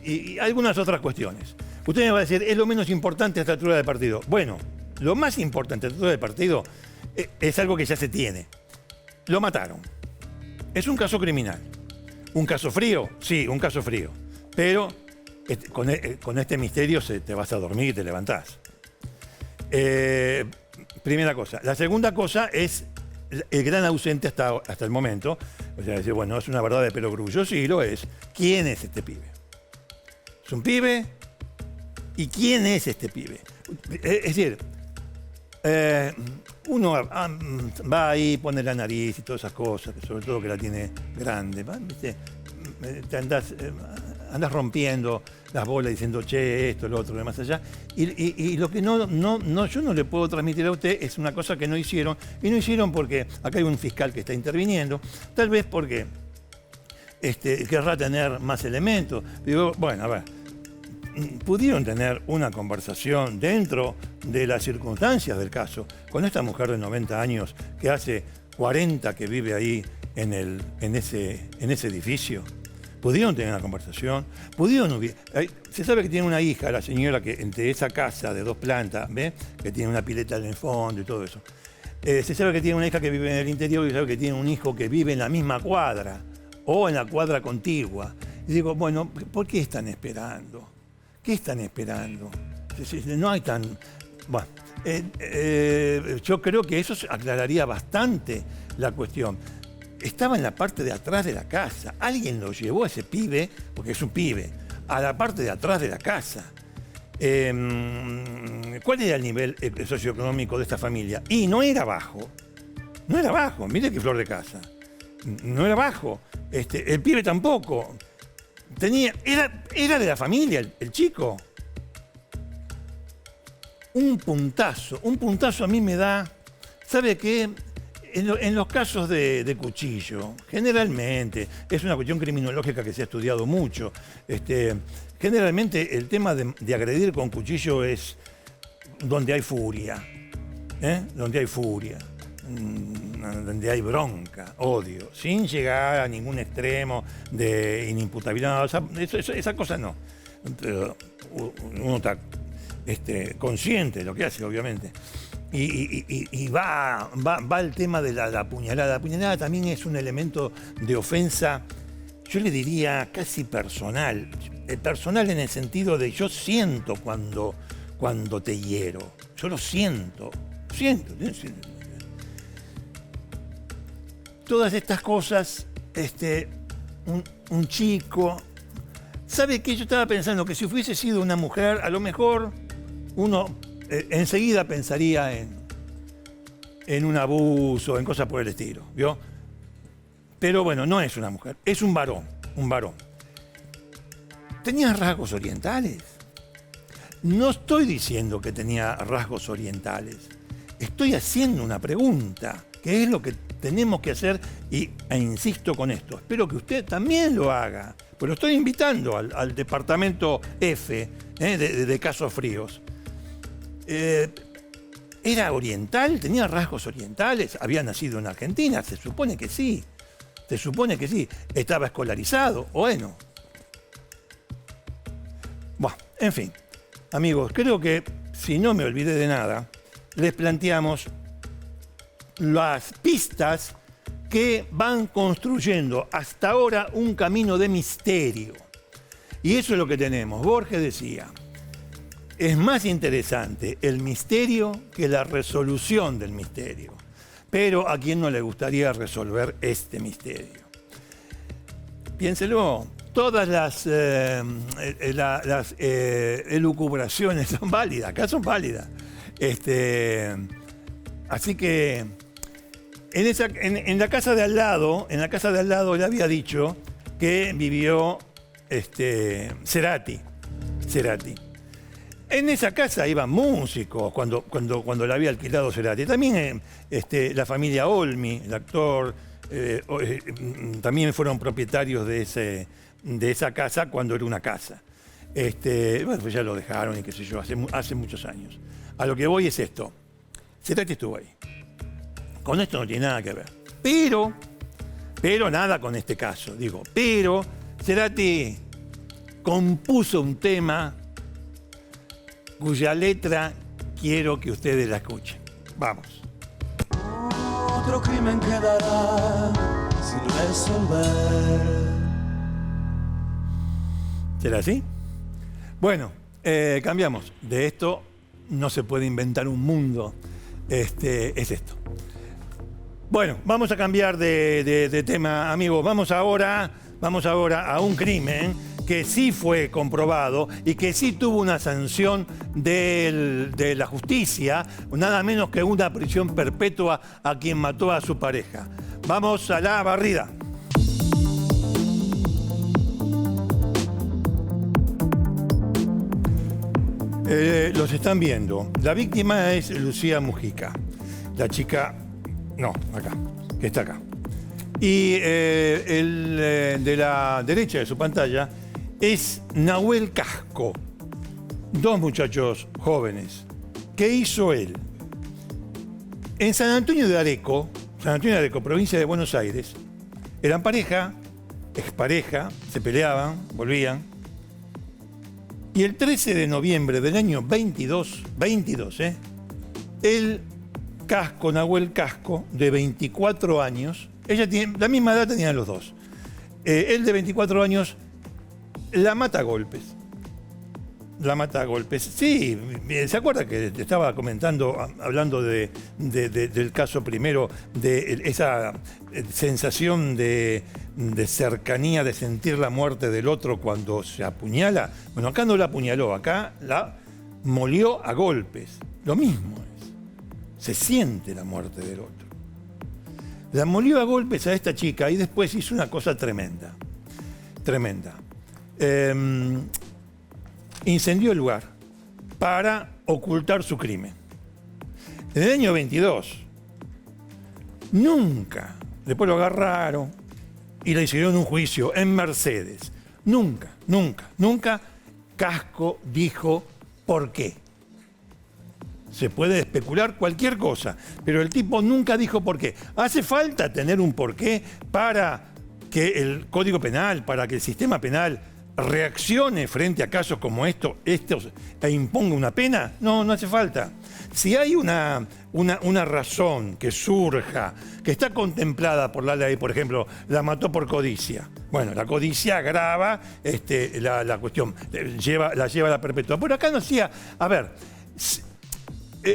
y algunas otras cuestiones. Usted me va a decir, es lo menos importante a esta altura del partido. Bueno, lo más importante a esta altura del partido es algo que ya se tiene. Lo mataron. Es un caso criminal. ¿Un caso frío? Sí, un caso frío. Pero con este misterio te vas a dormir y te levantás. Primera cosa. La segunda cosa es el gran ausente hasta el momento. O sea, decir, bueno, es una verdad de perogrullo. Sí, lo es. ¿Quién es este pibe? ¿Es un pibe? ¿Y quién es este pibe? Es decir, uno va ahí, pone la nariz y todas esas cosas, sobre todo que la tiene grande. Te andás rompiendo las bolas diciendo, che, esto, lo otro, lo demás allá. Y lo que yo no le puedo transmitir a usted es una cosa que no hicieron. Y no hicieron porque acá hay un fiscal que está interviniendo, tal vez porque querrá tener más elementos. Digo, bueno, a ver. Pudieron tener una conversación dentro de las circunstancias del caso con esta mujer de 90 años que hace 40 que vive ahí en ese edificio. Pudieron tener una conversación, se sabe que tiene una hija, la señora, que entre esa casa de 2 plantas, ¿ve? Que tiene una pileta en el fondo y todo eso. Se sabe que tiene una hija que vive en el interior y se sabe que tiene un hijo que vive en la misma cuadra o en la cuadra contigua. Y digo, bueno, ¿por qué están esperando? ¿Qué están esperando? No hay tan... Bueno, yo creo que eso aclararía bastante la cuestión. Estaba en la parte de atrás de la casa. Alguien lo llevó a ese pibe, porque es un pibe, a la parte de atrás de la casa. ¿Cuál era el nivel socioeconómico de esta familia? Y no era bajo. No era bajo. Mire qué flor de casa. No era bajo. El pibe tampoco. Era de la familia, el chico. Un puntazo a mí me da, ¿sabe qué? En los casos de cuchillo, generalmente, es una cuestión criminológica que se ha estudiado mucho. Generalmente el tema de agredir con cuchillo es donde hay furia, donde hay furia. Donde hay bronca, odio, sin llegar a ningún extremo de inimputabilidad. Esa cosa no. Pero uno está consciente de lo que hace, obviamente. Y va el tema de la puñalada. La puñalada también es un elemento de ofensa, yo le diría casi personal. Personal en el sentido de yo siento cuando te hiero. Yo lo siento. Todas estas cosas, un chico... ¿Sabe qué? Yo estaba pensando que si hubiese sido una mujer, a lo mejor uno enseguida pensaría en un abuso, en cosas por el estilo, ¿vio? Pero bueno, no es una mujer, es un varón. ¿Tenía rasgos orientales? No estoy diciendo que tenía rasgos orientales. Estoy haciendo una pregunta, que es lo que tenemos que hacer, e insisto con esto. Espero que usted también lo haga. Pero estoy invitando al departamento F de Casos Fríos. ¿Era oriental? ¿Tenía rasgos orientales? ¿Había nacido en Argentina? Se supone que sí. Se supone que sí. ¿Estaba escolarizado? Bueno. Bueno, en fin. Amigos, creo que si no me olvidé de nada, les planteamos las pistas que van construyendo hasta ahora un camino de misterio. Y eso es lo que tenemos. Borges decía, es más interesante el misterio que la resolución del misterio. Pero ¿a quién no le gustaría resolver este misterio? Piénselo. Todas las elucubraciones son válidas, acá son válidas. Así que en la casa de al lado, le había dicho que vivió Cerati. En esa casa iban músicos cuando la había alquilado Cerati. También la familia Olmi, el actor, también fueron propietarios de esa casa cuando era una casa. Bueno, pues ya lo dejaron y qué sé yo, hace muchos años. A lo que voy es esto. Cerati estuvo ahí. Con esto no tiene nada que ver. Pero nada con este caso, digo. Pero Cerati compuso un tema cuya letra quiero que ustedes la escuchen. Vamos. Otro crimen quedará sin resolver. ¿Será así? Bueno, cambiamos. De esto no se puede inventar un mundo. Es esto. Bueno, vamos a cambiar de tema, amigos. Vamos ahora a un crimen que sí fue comprobado y que sí tuvo una sanción de la justicia, nada menos que una prisión perpetua a quien mató a su pareja. Vamos a la barrida. Los están viendo. La víctima es Lucía Mujica. La chica, no, acá, que está acá. Y de la derecha de su pantalla es Nahuel Casco. Dos muchachos jóvenes. ¿Qué hizo él? En San Antonio de Areco, provincia de Buenos Aires, eran pareja, expareja, se peleaban, volvían. Y el 13 de noviembre del año 22, el Casco, Nahuel Casco, de 24 años, ella tiene la misma edad, tenían los dos. Él de 24 años la mata a golpes. Sí, ¿se acuerda que te estaba comentando, hablando del caso primero, de esa sensación de cercanía, de sentir la muerte del otro cuando se apuñala? Bueno, acá no la apuñaló, acá la molió a golpes. Lo mismo es. Se siente la muerte del otro. La molió a golpes a esta chica y después hizo una cosa tremenda. Incendió el lugar para ocultar su crimen. En el año 22, nunca, después lo agarraron y le hicieron un juicio en Mercedes. Nunca Casco dijo por qué. Se puede especular cualquier cosa, pero el tipo nunca dijo por qué. Hace falta tener un porqué para que el Código Penal, para que el sistema penal reaccione frente a casos como estos e imponga una pena. No hace falta. Si hay una razón que surja, que está contemplada por la ley, por ejemplo, la mató por codicia. Bueno, la codicia agrava la cuestión, la lleva a la perpetua. Pero acá no hacía. A ver,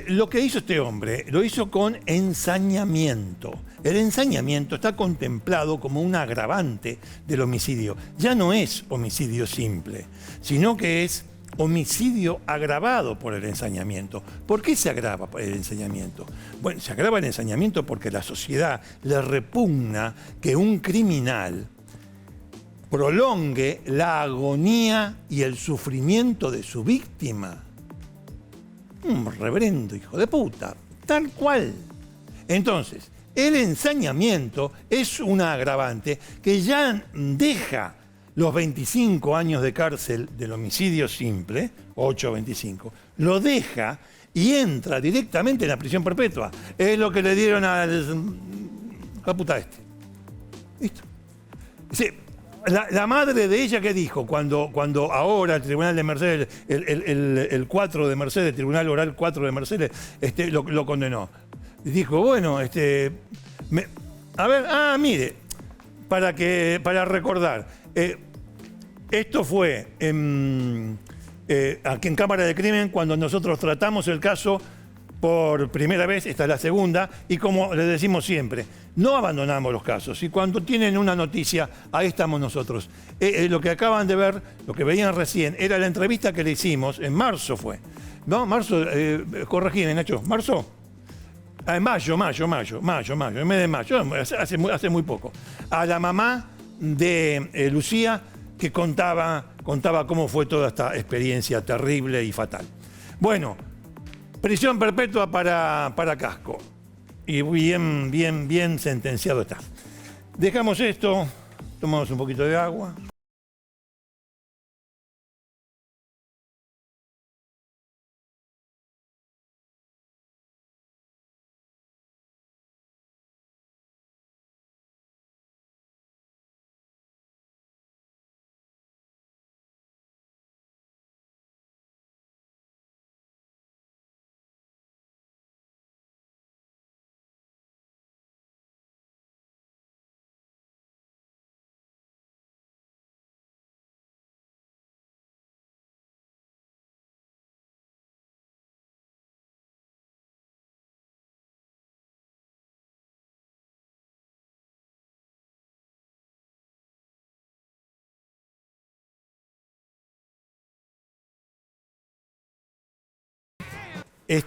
lo que hizo este hombre, lo hizo con ensañamiento. El ensañamiento está contemplado como un agravante del homicidio. Ya no es homicidio simple, sino que es homicidio agravado por el ensañamiento. ¿Por qué se agrava el ensañamiento? Bueno, se agrava el ensañamiento porque a la sociedad le repugna que un criminal prolongue la agonía y el sufrimiento de su víctima. Un reverendo hijo de puta, tal cual. Entonces, el ensañamiento es una agravante que ya deja los 25 años de cárcel del homicidio simple, 8 o 25, lo deja y entra directamente en la prisión perpetua. Es lo que le dieron al puta este. ¿Listo? Sí, la madre de ella, ¿qué dijo? Cuando ahora el Tribunal de Mercedes, el 4 de Mercedes, el Tribunal Oral 4 de Mercedes, lo condenó. Dijo, bueno, mire, para recordar, esto fue aquí en Cámara de Crimen cuando nosotros tratamos el caso por primera vez, esta es la segunda, y como les decimos siempre, no abandonamos los casos. Y cuando tienen una noticia, ahí estamos nosotros. Lo que acaban de ver, lo que veían recién, era la entrevista que le hicimos, en marzo fue. ¿No? Marzo, corregime, Nacho, ¿marzo? En mayo, en mes de mayo, hace muy poco. A la mamá de Lucía, que contaba cómo fue toda esta experiencia terrible y fatal. Bueno, prisión perpetua para Casco. Y bien sentenciado está. Dejamos esto, tomamos un poquito de agua.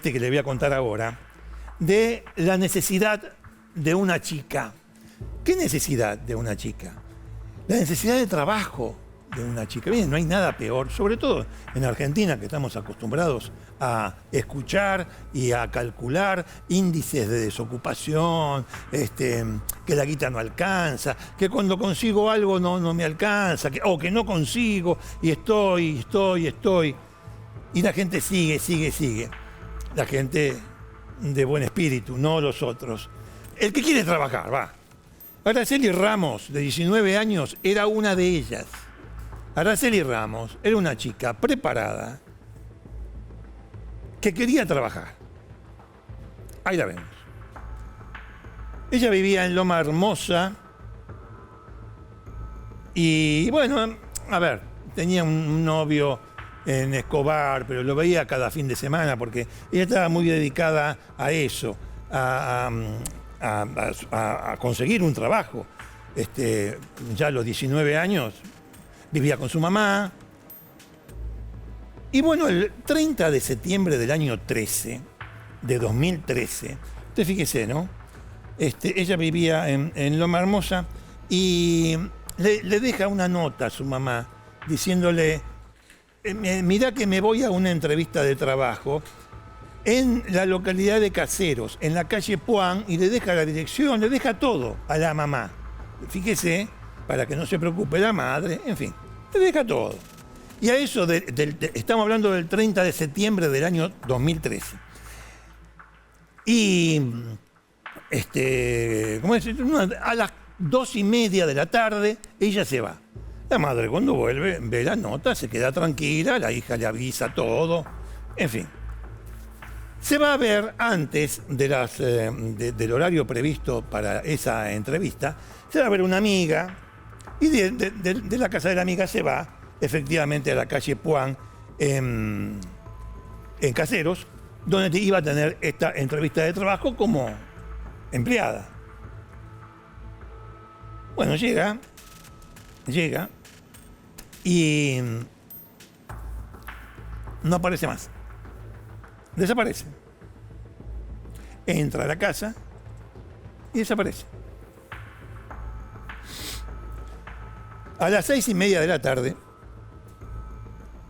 Que le voy a contar ahora, de la necesidad de una chica. ¿Qué necesidad de una chica? La necesidad de trabajo de una chica. Bien, no hay nada peor, sobre todo en Argentina, que estamos acostumbrados a escuchar y a calcular índices de desocupación, que la guita no alcanza, que cuando consigo algo no me alcanza, o que no consigo y estoy. Y la gente sigue. La gente de buen espíritu, no los otros. El que quiere trabajar, va. Araceli Ramos, de 19 años, era una de ellas. Araceli Ramos era una chica preparada que quería trabajar. Ahí la vemos. Ella vivía en Loma Hermosa y, bueno, a ver, tenía un novio en Escobar, pero lo veía cada fin de semana porque ella estaba muy dedicada a eso, a conseguir un trabajo. Ya a los 19 años vivía con su mamá. Y bueno, el 30 de septiembre del año 2013, usted fíjese, ¿no? Ella vivía en Loma Hermosa y le deja una nota a su mamá diciéndole: mirá que me voy a una entrevista de trabajo en la localidad de Caseros, en la calle Puan, y le deja la dirección, le deja todo a la mamá. Fíjese, para que no se preocupe la madre, en fin, le deja todo. Y a eso, estamos hablando del 30 de septiembre del año 2013. Y, ¿cómo es? A las 2:30 de la tarde, ella se va. La madre, cuando vuelve, ve la nota, se queda tranquila, la hija le avisa todo, en fin. Se va a ver antes del horario previsto para esa entrevista, se va a ver una amiga, y de la casa de la amiga se va efectivamente a la calle Puan, en Caseros, donde iba a tener esta entrevista de trabajo como empleada. Bueno, llega y no aparece más. Desaparece. Entra a la casa y desaparece. A las 6:30 de la tarde,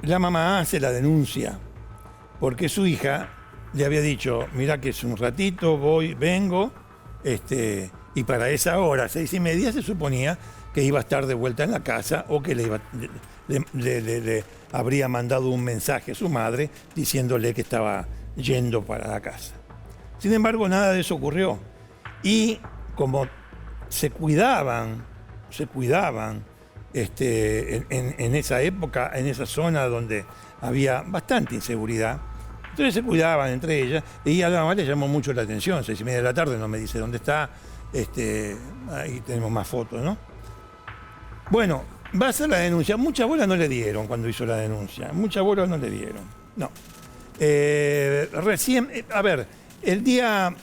la mamá hace la denuncia porque su hija le había dicho, mirá que es un ratito, vengo, y para esa hora, 6:30, se suponía que iba a estar de vuelta en la casa o que le habría mandado un mensaje a su madre diciéndole que estaba yendo para la casa. Sin embargo, nada de eso ocurrió. Y como se cuidaban en esa época, en esa zona donde había bastante inseguridad, entonces se cuidaban entre ellas, y a la mamá le llamó mucho la atención. 6:30 de la tarde, no me dice dónde está, ahí tenemos más fotos, ¿no? Bueno, va a hacer la denuncia. Mucha bola no le dieron cuando hizo la denuncia, mucha bola no le dieron, no. El día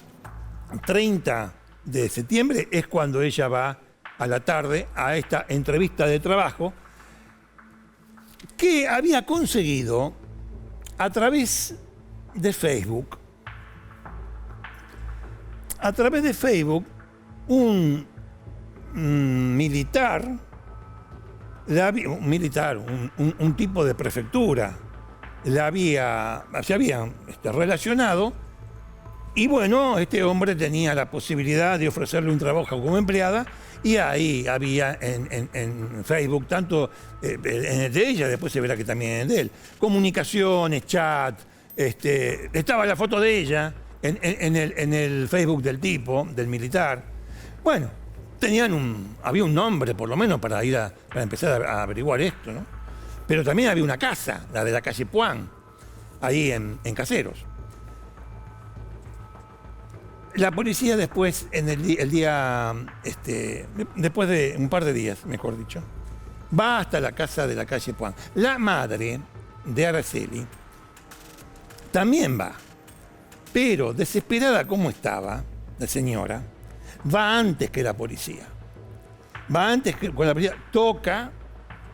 30 de septiembre es cuando ella va a la tarde a esta entrevista de trabajo que había conseguido a través de Facebook. A través de Facebook, un militar, un tipo de prefectura, se habían relacionado. Y bueno, este hombre tenía la posibilidad de ofrecerle un trabajo como empleada, y ahí había en Facebook, tanto en el de ella, después se verá que también en el de él, comunicaciones, chat, estaba la foto de ella en el Facebook del tipo, del militar. Bueno, había un nombre por lo menos para empezar a averiguar esto, ¿no? Pero también había una casa, la de la calle Puan, ahí en Caseros. La policía después, después de un par de días, mejor dicho, va hasta la casa de la calle Puan. La madre de Araceli también va, pero desesperada como estaba la señora, va antes que la policía. Va antes que con la policía, toca,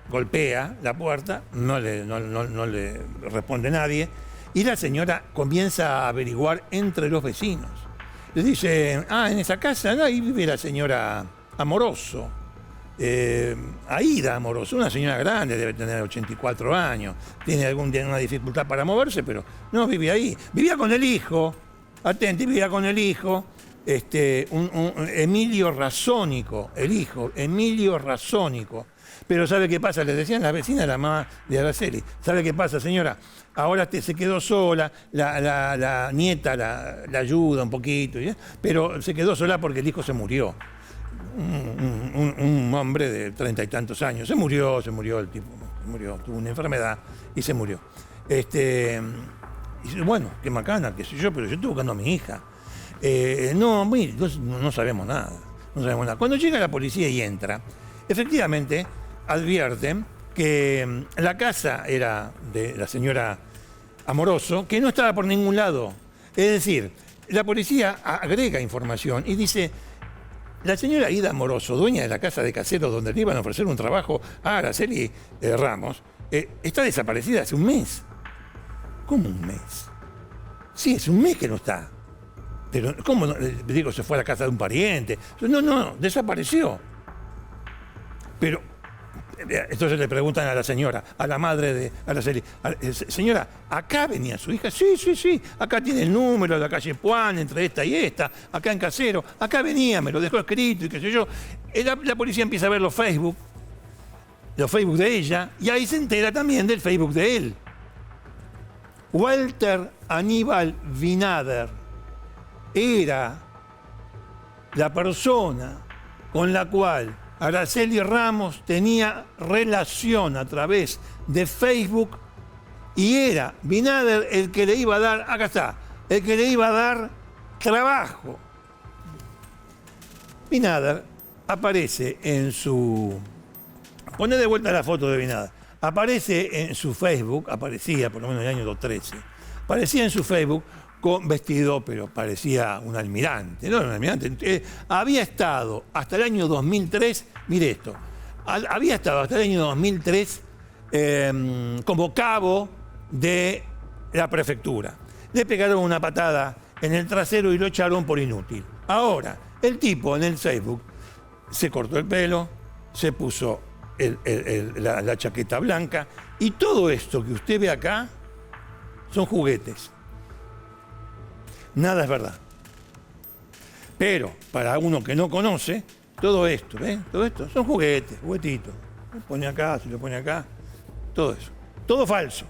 golpea la puerta, no le responde nadie, y la señora comienza a averiguar entre los vecinos. Le dice, en esa casa, ahí vive la señora Amoroso, Aida Amoroso, una señora grande, debe tener 84 años, tiene una dificultad para moverse, pero no vive ahí. Vivía con el hijo, vivía con el hijo, Emilio Razónico, el hijo, Emilio Razónico. Pero ¿sabe qué pasa? Le decían las vecinas, la mamá de Araceli. ¿Sabe qué pasa, señora? Ahora se quedó sola, la nieta la ayuda un poquito, pero se quedó sola porque el hijo se murió. Un hombre de 30 y tantos años. Se murió el tipo. Tuvo una enfermedad y se murió. Y dice, bueno, qué macana, qué sé yo, pero yo estoy buscando a mi hija. No sabemos nada. Cuando llega la policía y entra, efectivamente advierten que la casa era de la señora Amoroso, que no estaba por ningún lado. Es decir, la policía agrega información y dice, la señora Ida Amoroso, dueña de la casa de Caseros donde le iban a ofrecer un trabajo a Araceli Ramos, está desaparecida hace un mes. ¿Cómo un mes? Sí, es un mes que no está. Pero, ¿cómo no? Digo, se fue a la casa de un pariente. No, desapareció. Pero, entonces le preguntan a la señora, a la madre de Araceli, señora, ¿acá venía su hija? Sí, acá tiene el número de la calle Puan, entre esta y esta, acá en Casero, acá venía, me lo dejó escrito y qué sé yo. La policía empieza a ver los Facebook de ella, y ahí se entera también del Facebook de él. Walter Aníbal Vinader era la persona con la cual Araceli Ramos tenía relación a través de Facebook, y era Vinader el que le iba a dar, acá está, el que le iba a dar trabajo. Vinader aparece en su... Poné de vuelta la foto de Vinader. Aparece en su Facebook, aparecía por lo menos en el año 2013, aparecía en su Facebook con vestido, pero parecía un almirante. No era un almirante. Había estado hasta el año 2003, mire esto, había estado hasta el año 2003 como cabo de la prefectura. Le pegaron una patada en el trasero y lo echaron por inútil. Ahora, el tipo en el Facebook se cortó el pelo, se puso la chaqueta blanca. Y todo esto que usted ve acá son juguetes. Nada es verdad. Pero para uno que no conoce, todo esto, ¿ven? Todo esto son juguetes, juguetitos. Se lo pone acá, se lo pone acá, todo eso. Todo falso.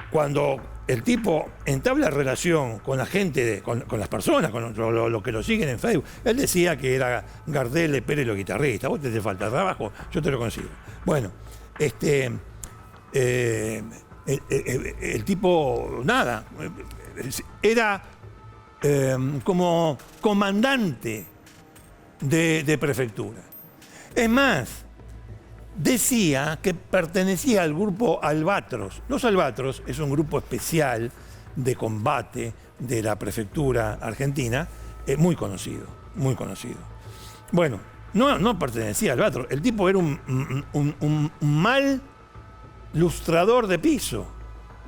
Cuando el tipo entabla relación con la gente, con las personas, con los que lo siguen en Facebook, él decía que era Gardel, Pérez, los guitarristas. Vos te falta trabajo, yo te lo consigo. Bueno, el tipo, nada, era como comandante de prefectura. Es más, decía que pertenecía al grupo Albatros. Los Albatros es un grupo especial de combate de la prefectura argentina, muy conocido, muy conocido. Bueno, no pertenecía al Albatros. El tipo era un mal lustrador de piso.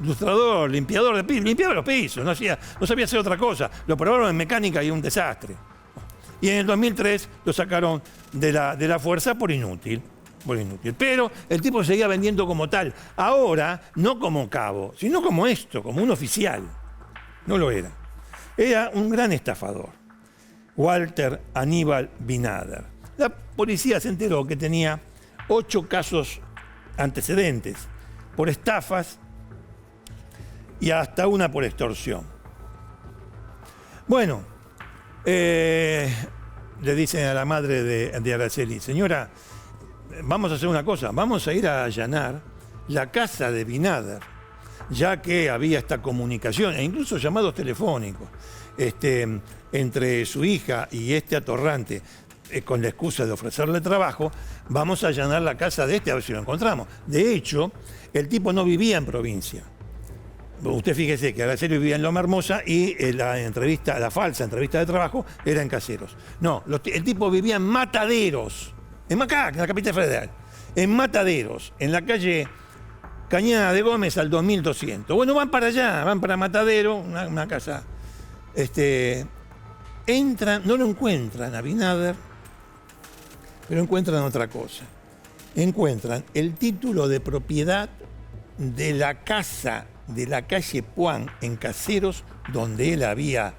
Lustrador, limpiador de piso, limpiaba los pisos, no sabía hacer otra cosa. Lo probaron en mecánica y un desastre. Y en el 2003 lo sacaron de la fuerza por inútil. Pero el tipo seguía vendiendo como tal. Ahora, no como cabo, sino como esto, como un oficial. No lo era. Era un gran estafador. Walter Aníbal Winader. La policía se enteró que tenía 8 casos antecedentes por estafas y hasta una por extorsión. Bueno, le dicen a la madre de Araceli: señora, vamos a hacer una cosa, vamos a ir a allanar la casa de Winader, ya que había esta comunicación, e incluso llamados telefónicos, entre su hija y este atorrante, con la excusa de ofrecerle trabajo. Vamos a allanar la casa de a ver si lo encontramos. De hecho, el tipo no vivía en provincia. Usted fíjese que Araceli vivía en Loma Hermosa y la falsa entrevista de trabajo era en Caseros. No, el tipo vivía en Mataderos, en Macá, en la capital federal. En Mataderos, en la calle Cañada de Gómez al 2200. Bueno, van para allá, van para Matadero, una casa. Entran, no lo encuentran a Winader, pero encuentran otra cosa. Encuentran el título de propiedad de la casa de la calle Puan en Caseros, donde él había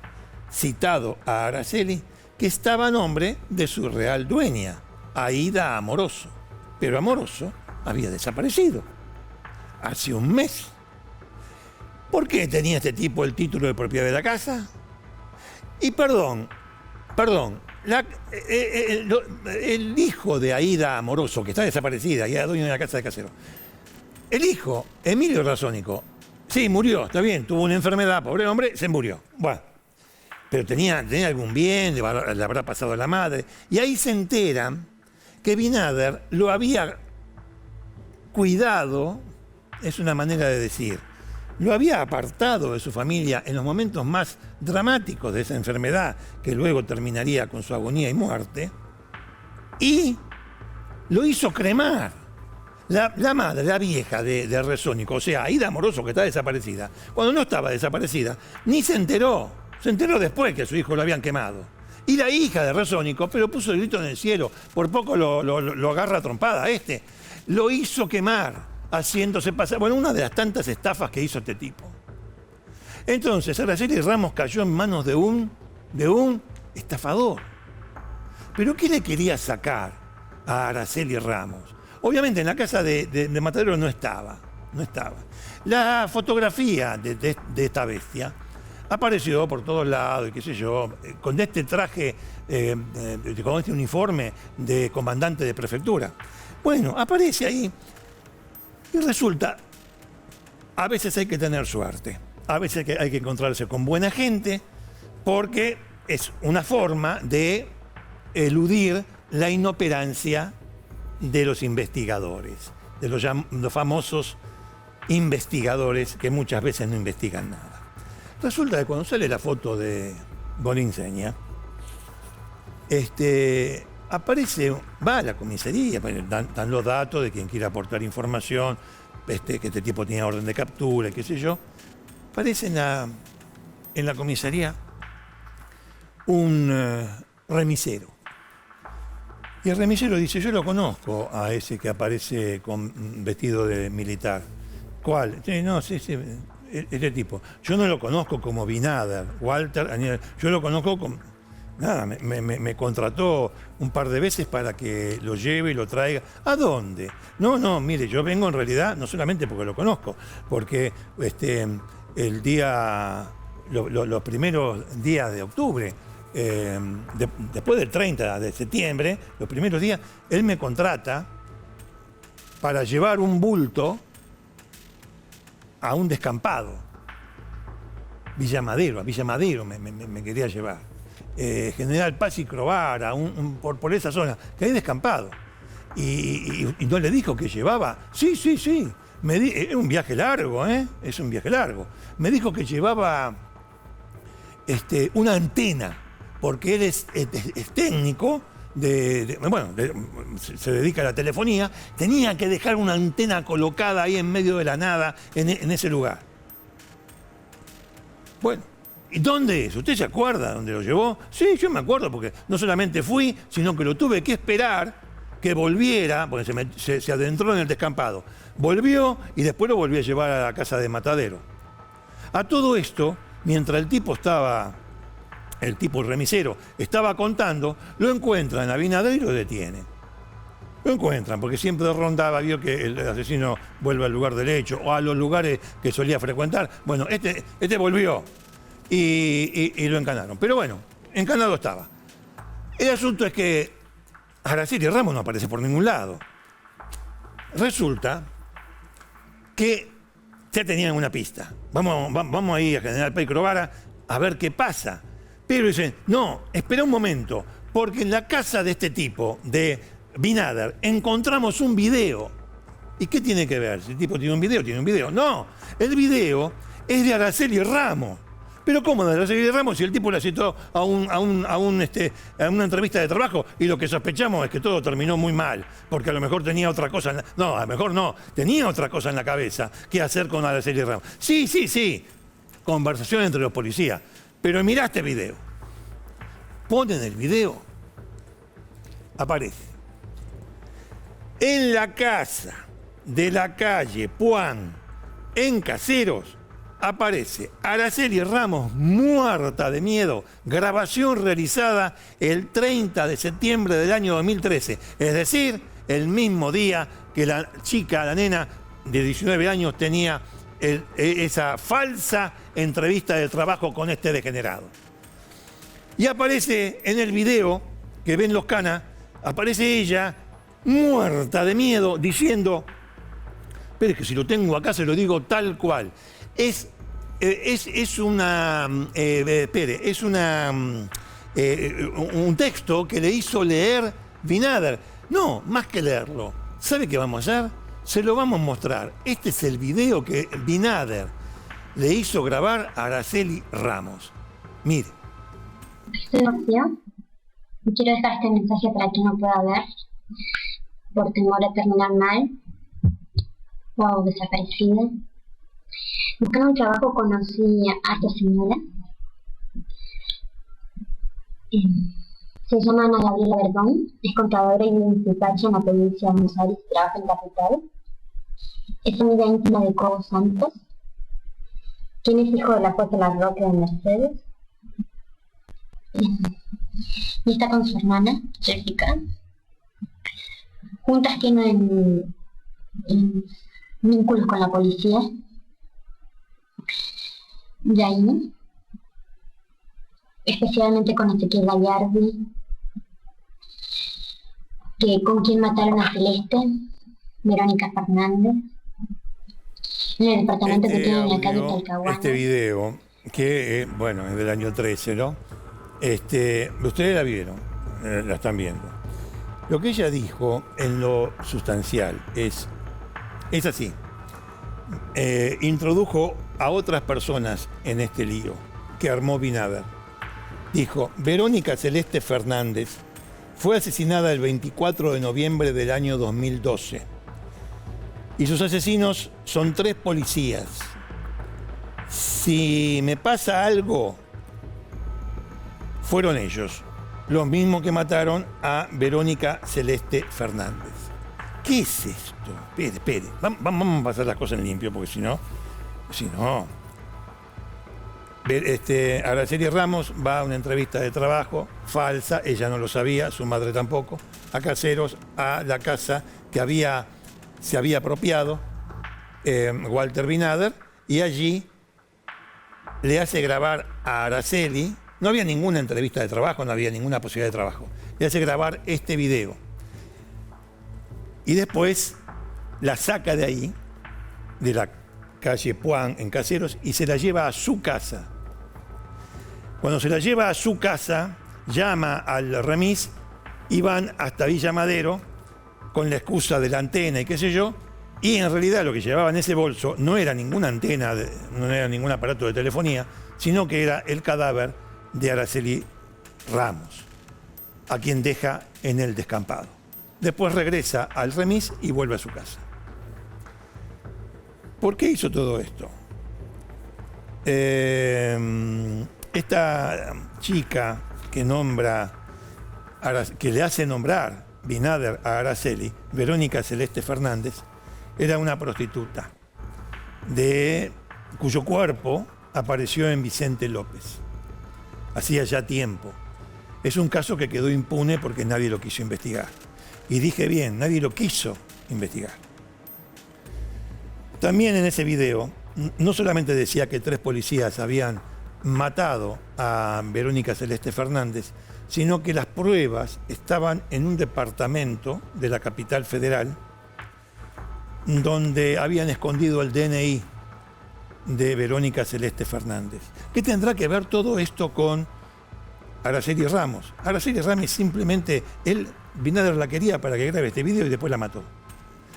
citado a Araceli, que estaba a nombre de su real dueña, Aída Amoroso. Pero Amoroso había desaparecido hace un mes. ¿Por qué tenía este tipo el título de propiedad de la casa? Y perdón, el hijo de Aída Amoroso, que está desaparecida y era dueño de la casa de Caseros, el hijo, Emilio Razónico, sí, murió, está bien, tuvo una enfermedad, pobre hombre, se murió. Bueno, pero tenía algún bien, le habrá pasado a la madre. Y ahí se enteran que Winader lo había cuidado, es una manera de decir, lo había apartado de su familia en los momentos más dramáticos de esa enfermedad, que luego terminaría con su agonía y muerte, y lo hizo cremar. La madre, la vieja de Razónico, o sea, Aída Amoroso, que está desaparecida, cuando no estaba desaparecida, ni se enteró después que a su hijo lo habían quemado. Y la hija de Razónico, pero puso el grito en el cielo, por poco lo agarra a trompada lo hizo quemar, haciéndose pasar, bueno, una de las tantas estafas que hizo este tipo. Entonces, Araceli Ramos cayó en manos de un estafador. ¿Pero qué le quería sacar a Araceli Ramos? Obviamente en la casa de Matadero no estaba. La fotografía de esta bestia apareció por todos lados, y qué sé yo, con este traje, con este uniforme de comandante de prefectura. Bueno, aparece ahí y resulta, a veces hay que tener suerte, a veces hay que encontrarse con buena gente, porque es una forma de eludir la inoperancia de los investigadores, de los famosos investigadores que muchas veces no investigan nada. Resulta que cuando sale la foto de Boninseña, aparece, va a la comisaría, dan los datos de quien quiera aportar información, que este tipo tenía orden de captura, qué sé yo. Aparece en la comisaría un remisero. Y el remisero dice, yo lo conozco a ese que aparece con vestido de militar. ¿Cuál? Sí, no, sí, este tipo. Yo no lo conozco como Binader, Walter, Aníbal. Yo lo conozco como... Nada, me contrató un par de veces para que lo lleve y lo traiga. ¿A dónde? No, mire, yo vengo en realidad, no solamente porque lo conozco, porque el día, los primeros días de octubre, después del 30 de septiembre, los primeros días, él me contrata para llevar un bulto a un descampado. a Villa Madero me quería llevar. General Paz y Crovara, por esa zona, que hay descampado. Y no le dijo que llevaba. Sí. Es un viaje largo, ¿eh? Es un viaje largo. Me dijo que llevaba una antena, porque él es técnico, se dedica a la telefonía, tenía que dejar una antena colocada ahí en medio de la nada, en ese lugar. Bueno, ¿y dónde es? ¿Usted se acuerda dónde lo llevó? Sí, yo me acuerdo, porque no solamente fui, sino que lo tuve que esperar que volviera, porque se adentró en el descampado. Volvió y después lo volví a llevar a la casa de Matadero. A todo esto, mientras el tipo remisero, estaba contando, lo encuentran a Binader y lo detienen. Lo encuentran, porque siempre rondaba, vio que el asesino vuelve al lugar del hecho o a los lugares que solía frecuentar. Bueno, este volvió y lo encanaron. Pero bueno, encanado estaba. El asunto es que Araceli Ramos no aparece por ningún lado. Resulta que ya tenían una pista. Vamos a ir a General Paz y Crovara a ver qué pasa. Pero dicen, no, espera un momento, porque en la casa de este tipo, de Binader, encontramos un video. ¿Y qué tiene que ver? Si el tipo tiene un video. No, el video es de Araceli Ramos. Pero ¿cómo de Araceli Ramos si el tipo le citó a una entrevista de trabajo y lo que sospechamos es que todo terminó muy mal? Porque a lo mejor tenía otra cosa no, a lo mejor no, tenía otra cosa en la cabeza que hacer con Araceli Ramos. Sí, conversación entre los policías. Pero mirá este video. Ponen el video, aparece en la casa de la calle Puan, en Caseros, aparece Araceli Ramos muerta de miedo, grabación realizada el 30 de septiembre del año 2013, es decir, el mismo día que la chica, la nena de 19 años tenía esa falsa entrevista de trabajo con este degenerado. Y aparece en el video que ven los canas, aparece ella muerta de miedo diciendo, pero es que si lo tengo acá se lo digo tal cual. Es un texto que le hizo leer Binader. No, más que leerlo. ¿Sabe qué vamos a hacer? Se lo vamos a mostrar. Este es el video que Binader le hizo grabar a Araceli Ramos. Mire. Soy Rocío y quiero dejar este mensaje para quien no pueda ver por temor a terminar mal o desaparecida. Buscando un trabajo conocí a esta señora. Se llama Ana Gabriela Verdón, es contadora y vive en Suipacha, en la provincia de Buenos Aires, trabaja en Capital. Es amiga íntima de Cobo Santos, quien es hijo de la jueza Larroque de Mercedes. Y está con su hermana, Jessica. Juntas tienen vínculos con la policía. De ahí, especialmente con Ezequiel Gallardi, con quien mataron a Celeste, Verónica Fernández, en el departamento que tiene en la calle Talcahuano. Este video, que es del año 13, ¿no? Ustedes la vieron, la están viendo. Lo que ella dijo en lo sustancial es así. Introdujo a otras personas en este lío que armó Binader. Dijo, Verónica Celeste Fernández fue asesinada el 24 de noviembre del año 2012. Y sus asesinos son 3 policías. Si me pasa algo, fueron ellos. los mismos que mataron a Verónica Celeste Fernández. ¿Qué es esto? Espere. Vamos a pasar las cosas en limpio, porque si no... Araceli Ramos va a una entrevista de trabajo falsa, ella no lo sabía, su madre tampoco, a Caseros, a la casa que se había apropiado Walter Binader, y allí le hace grabar a Araceli. No había ninguna entrevista de trabajo, no había ninguna posibilidad de trabajo. Le hace grabar este video. Y después la saca de ahí, de la calle Puan en Caseros, y se la lleva a su casa. Cuando se la lleva a su casa, llama al remis y van hasta Villa Madero con la excusa de la antena y qué sé yo, y en realidad lo que llevaba en ese bolso no era ninguna antena, no era ningún aparato de telefonía, sino que era el cadáver de Araceli Ramos, a quien deja en el descampado. Después regresa al remis y vuelve a su casa. ¿Por qué hizo todo esto? Esta chica que le hace nombrar Binader a Araceli, Verónica Celeste Fernández, era una prostituta cuyo cuerpo apareció en Vicente López. Hacía ya tiempo. Es un caso que quedó impune porque nadie lo quiso investigar. Y dije bien, nadie lo quiso investigar. También en ese video, no solamente decía que 3 policías habían matado a Verónica Celeste Fernández, sino que las pruebas estaban en un departamento de la capital federal donde habían escondido el DNI de Verónica Celeste Fernández. ¿Qué tendrá que ver todo esto con Araceli Ramos? Araceli Ramos simplemente, Binader la quería para que grabe este video y después la mató.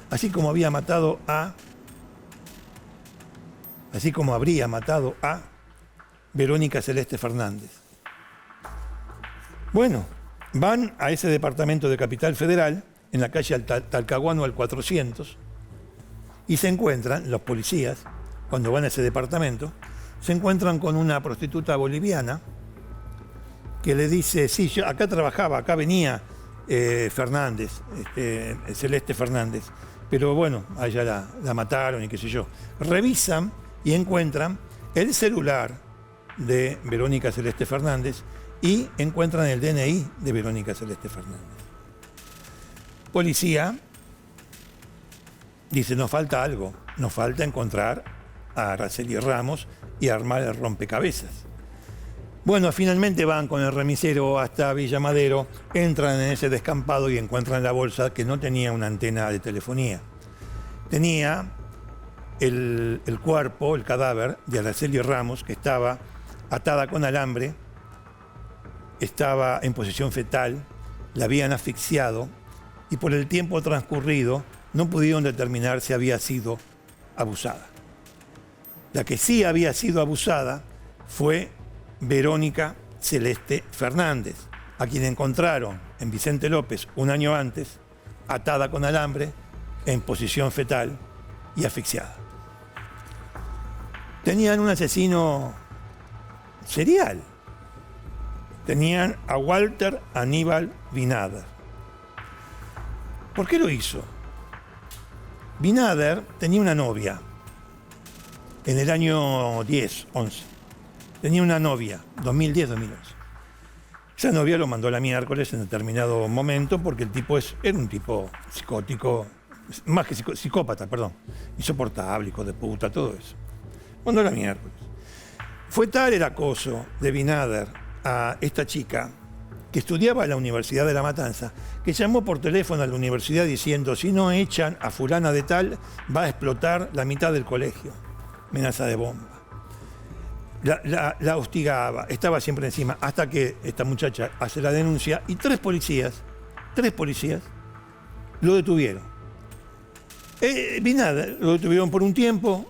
Así como habría matado a Verónica Celeste Fernández. Bueno, van a ese departamento de Capital Federal, en la calle Talcahuano al 400, y se encuentran, los policías, cuando van a ese departamento, se encuentran con una prostituta boliviana que le dice, sí, acá trabajaba, acá venía Fernández, Celeste Fernández, pero bueno, a ella la mataron y qué sé yo. Revisan y encuentran el celular de Verónica Celeste Fernández y encuentran el DNI de Verónica Celeste Fernández. Policía dice, nos falta algo, nos falta encontrar a Araceli Ramos y armar el rompecabezas. Bueno, finalmente van con el remisero hasta Villa Madero, entran en ese descampado y encuentran la bolsa que no tenía una antena de telefonía. Tenía el cuerpo, el cadáver de Araceli Ramos, que estaba atada con alambre, estaba en posición fetal, la habían asfixiado y por el tiempo transcurrido no pudieron determinar si había sido abusada. La que sí había sido abusada fue Verónica Celeste Fernández, a quien encontraron en Vicente López un año antes, atada con alambre, en posición fetal y asfixiada. Tenían un asesino serial. Tenían a Walter Aníbal Binader. ¿Por qué lo hizo? Binader tenía una novia en el año 10, 11. Tenía una novia, 2010-2011. Esa novia lo mandó a la miércoles en determinado momento porque el tipo era un tipo psicótico, más que psicópata, perdón, insoportable, hijo de puta, todo eso. Mandó a la miércoles. Fue tal el acoso de Binader a esta chica que estudiaba en la Universidad de La Matanza, que llamó por teléfono a la universidad diciendo, si no echan a fulana de tal, va a explotar la mitad del colegio. Amenaza de bomba. La hostigaba, estaba siempre encima, hasta que esta muchacha hace la denuncia y 3 policías lo detuvieron. Binader lo detuvieron por un tiempo,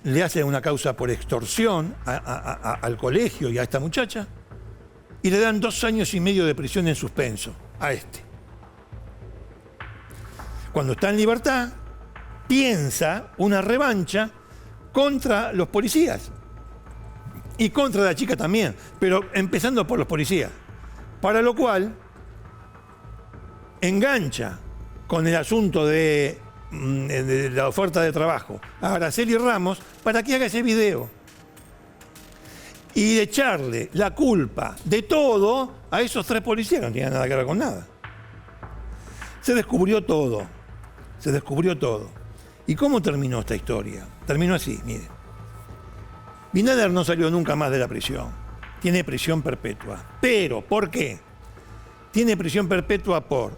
le hace una causa por extorsión al colegio y a esta muchacha, y le dan 2 años y medio de prisión en suspenso a este. Cuando está en libertad, piensa una revancha contra los policías y contra la chica también, pero empezando por los policías, Para lo cual engancha con el asunto de la oferta de trabajo a Araceli Ramos para que haga ese video. Y de echarle la culpa de todo a esos 3 policías que no tenían nada que ver con nada. Se descubrió todo. Se descubrió todo. ¿Y cómo terminó esta historia? Terminó así, mire. Binader no salió nunca más de la prisión. Tiene prisión perpetua. Pero, ¿por qué? Tiene prisión perpetua por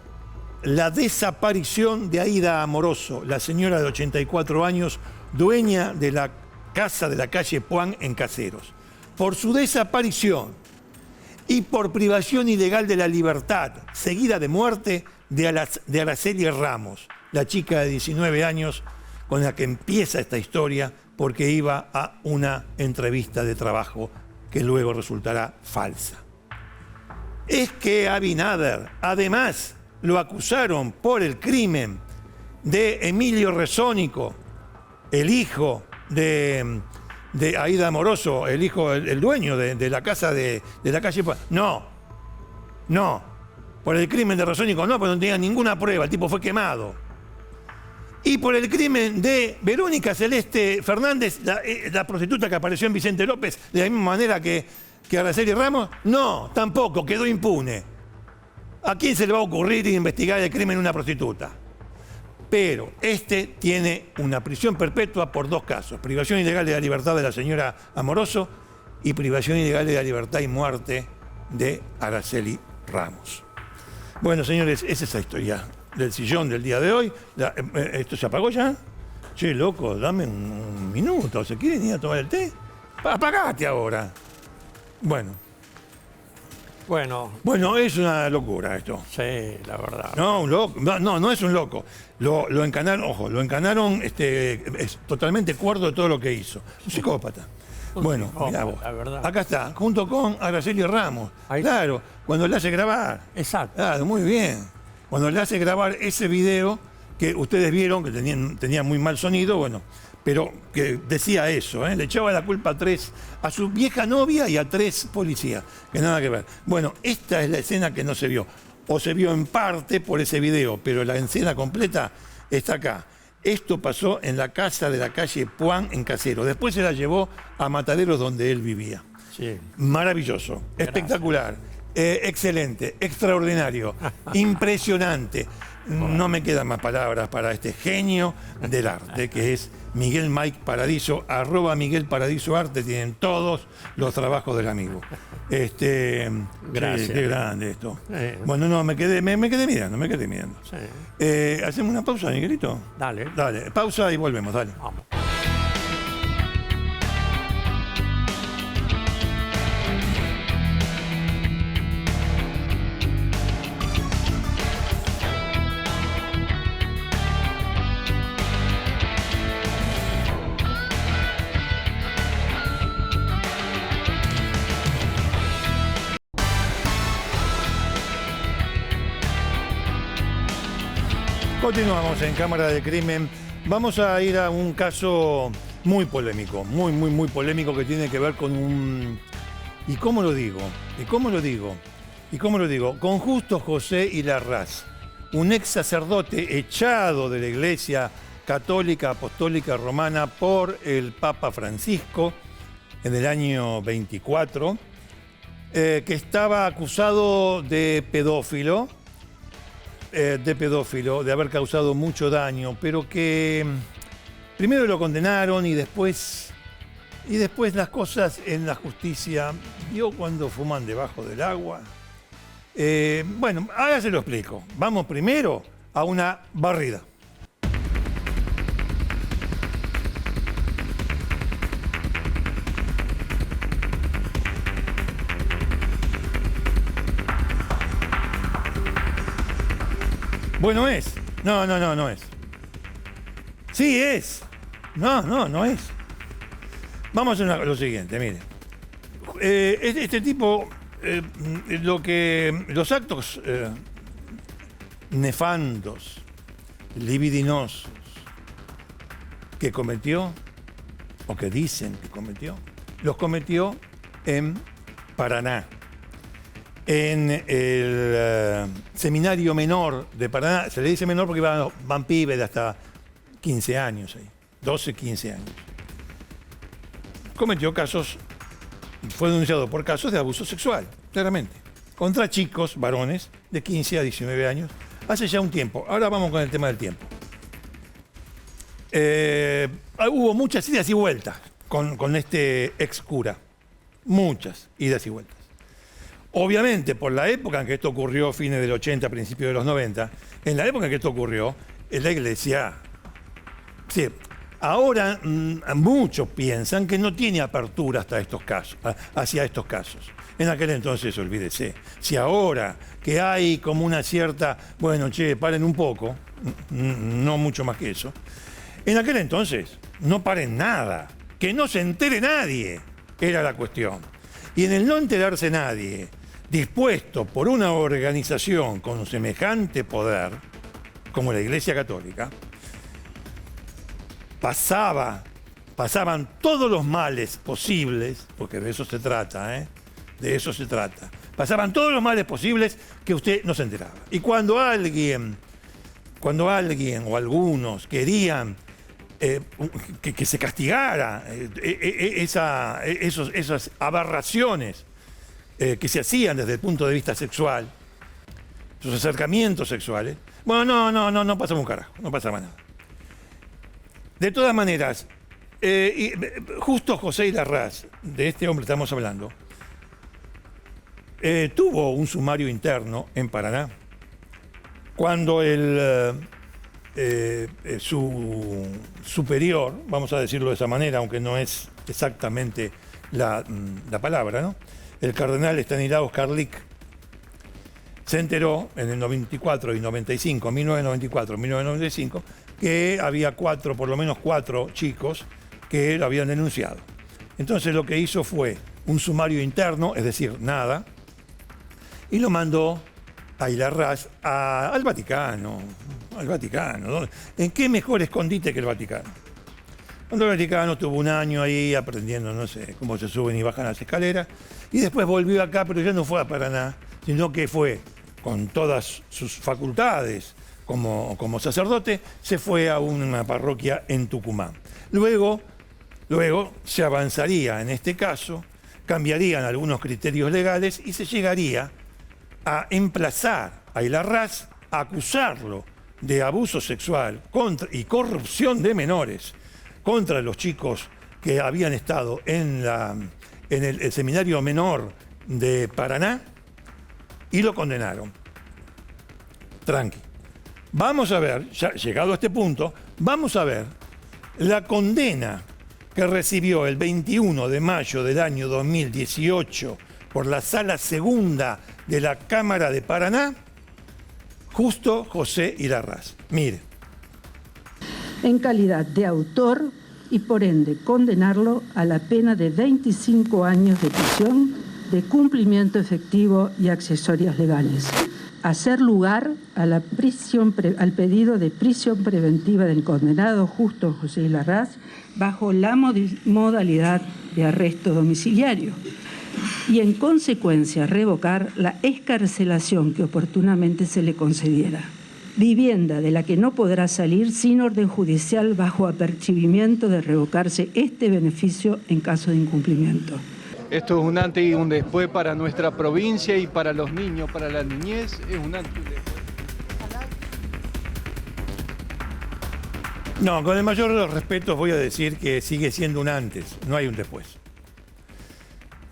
la desaparición de Aida Amoroso, la señora de 84 años, dueña de la casa de la calle Puan en Caseros. Por su desaparición y por privación ilegal de la libertad, seguida de muerte de Araceli Ramos, la chica de 19 años con la que empieza esta historia porque iba a una entrevista de trabajo que luego resultará falsa. Es que a Binader, además, lo acusaron por el crimen de Emilio Resónico, el hijo de Aida Amoroso, el hijo, el dueño de la casa de la calle. No, por el crimen de Resónico no, porque no tenía ninguna prueba, el tipo fue quemado. Y por el crimen de Verónica Celeste Fernández, la prostituta que apareció en Vicente López, de la misma manera que Araceli Ramos, no, tampoco, quedó impune. ¿A quién se le va a ocurrir investigar el crimen de una prostituta? Pero este tiene una prisión perpetua por 2 casos. Privación ilegal de la libertad de la señora Amoroso y privación ilegal de la libertad y muerte de Araceli Ramos. Bueno, señores, esa es la historia del sillón del día de hoy. ¿Esto se apagó ya? Che, loco, dame un minuto. ¿Se quieren ir a tomar el té? Apagate ahora. Bueno, es una locura esto. Sí, la verdad. No, un loco. No es un loco. Lo encanaron, ojo, es totalmente cuerdo de todo lo que hizo. Un psicópata. Bueno, mirá vos. La verdad. Acá está, junto con Araceli Ramos. Ahí. Claro, cuando le hace grabar. Exacto. Claro, muy bien. Cuando le hace grabar ese video que ustedes vieron, que tenía muy mal sonido, bueno, pero que decía eso, le echaba la culpa a su vieja novia y a 3 policías, que nada que ver. Bueno, esta es la escena que no se vio, o se vio en parte por ese video, pero la escena completa está acá. Esto pasó en la casa de la calle Puan en Caseros. Después se la llevó a Mataderos, donde él vivía. Sí. Maravilloso, espectacular, excelente, extraordinario, impresionante. No me quedan más palabras para este genio del arte, que es Miguel Mike Paradiso, @Miguel Paradiso Arte, tienen todos los trabajos del amigo. Gracias. Qué grande esto. Bueno, no, me quedé mirando. Sí. ¿Hacemos una pausa, Miguelito? Dale. Dale, pausa y volvemos, dale. Vamos. Continuamos en Cámara de Crimen. Vamos a ir a un caso muy polémico, muy polémico, que tiene que ver con un... ¿Y cómo lo digo? Con Justo José y Larraz, un ex sacerdote echado de la Iglesia Católica Apostólica Romana por el Papa Francisco en el año 24, que estaba acusado de pedófilo, de haber causado mucho daño, pero que primero lo condenaron y después las cosas en la justicia, ¿vio cuando fuman debajo del agua? Bueno, ahora se lo explico. Vamos primero a una barrida. Bueno, es. No es. Sí es. No es. Vamos a hacer lo siguiente, mire. Este tipo, los actos nefandos, libidinosos, que cometió, o que dicen que cometió, los cometió en Paraná. en el seminario menor de Paraná. Se le dice menor porque van pibes de hasta 15 años ahí, 12, 15 años. Cometió casos, fue denunciado por casos de abuso sexual, claramente, contra chicos, varones, de 15 a 19 años, hace ya un tiempo. Ahora vamos con el tema del tiempo. Hubo muchas idas y vueltas con este ex cura, muchas idas y vueltas. Obviamente, por la época en que esto ocurrió, fines del 80, principios de los 90, en la época en que esto ocurrió, en la iglesia, sí, ahora muchos piensan que no tiene apertura hasta estos casos, hacia estos casos. En aquel entonces, olvídese, si ahora que hay como una cierta, bueno, che, paren un poco, no mucho más que eso, en aquel entonces no paren nada, que no se entere nadie, era la cuestión. Y en el no enterarse nadie, dispuesto por una organización con semejante poder, como la Iglesia Católica, pasaban todos los males posibles, porque de eso se trata, de eso se trata. Pasaban todos los males posibles que usted no se enteraba. Y cuando alguien o algunos querían que se castigara esas aberraciones que se hacían desde el punto de vista sexual, sus acercamientos sexuales, bueno, no pasaba un carajo, no pasaba nada. De todas maneras, justo José Larraz, de este hombre estamos hablando, tuvo un sumario interno en Paraná cuando su superior, vamos a decirlo de esa manera, aunque no es exactamente la palabra, ¿no? El cardenal Estanislaos Karlik se enteró en el 94 y 95, 1994, 1995, que había por lo menos cuatro chicos que lo habían denunciado. Entonces lo que hizo fue un sumario interno, es decir, nada, y lo mandó a Larraz al Vaticano. ¿En qué mejor escondite que el Vaticano? Cuando el Vaticano tuvo un año ahí aprendiendo, no sé, cómo se suben y bajan las escaleras, y después volvió acá, pero ya no fue a Paraná, sino que fue con todas sus facultades como sacerdote, se fue a una parroquia en Tucumán. Luego se avanzaría en este caso, cambiarían algunos criterios legales y se llegaría a emplazar a Larraz, a acusarlo de abuso sexual y corrupción de menores contra los chicos que habían estado en el seminario menor de Paraná y lo condenaron. Tranqui. Vamos a ver, ya llegado a este punto, vamos a ver la condena que recibió el 21 de mayo del año 2018 por la Sala Segunda de la Cámara de Paraná, Justo José Larraz. Mire. En calidad de autor y por ende condenarlo a la pena de 25 años de prisión, de cumplimiento efectivo y accesorias legales. Hacer lugar a la al pedido de prisión preventiva del condenado Justo José Larraz bajo la modalidad de arresto domiciliario y en consecuencia revocar la excarcelación que oportunamente se le concediera. Vivienda de la que no podrá salir sin orden judicial bajo apercibimiento de revocarse este beneficio en caso de incumplimiento. Esto es un antes y un después para nuestra provincia y para los niños, para la niñez, es un antes y un después. No, con el mayor de los respetos voy a decir que sigue siendo un antes, no hay un después.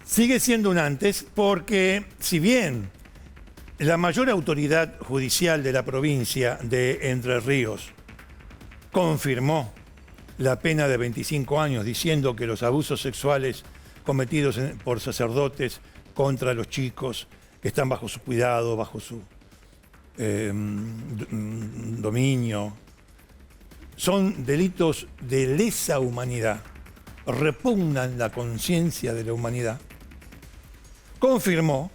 Sigue siendo un antes porque, si bien la mayor autoridad judicial de la provincia de Entre Ríos confirmó la pena de 25 años diciendo que los abusos sexuales cometidos por sacerdotes contra los chicos que están bajo su cuidado, bajo su dominio, son delitos de lesa humanidad, repugnan la conciencia de la humanidad, confirmó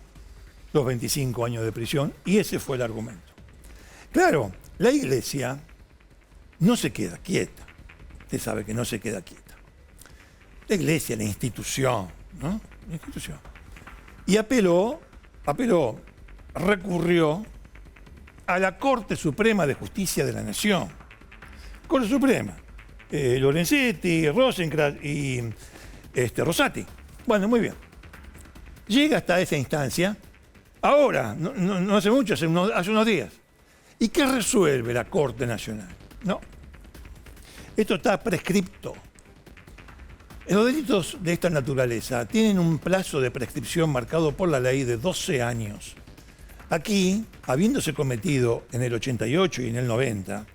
los 25 años de prisión y ese fue el argumento. Claro, la Iglesia no se queda quieta, usted sabe que no se queda quieta. La Iglesia, la institución, ¿no? La institución. Y apeló apeló, recurrió a la Corte Suprema de Justicia de la Nación. Corte Suprema. Lorenzetti, Rosenkrantz y Rosati. Bueno, muy bien. Llega hasta esa instancia, ahora, no hace mucho, hace unos días. ¿Y qué resuelve la Corte Nacional? No. Esto está prescripto. Los delitos de esta naturaleza tienen un plazo de prescripción marcado por la ley de 12 años. Aquí, habiéndose cometido en el 88 y en el 90,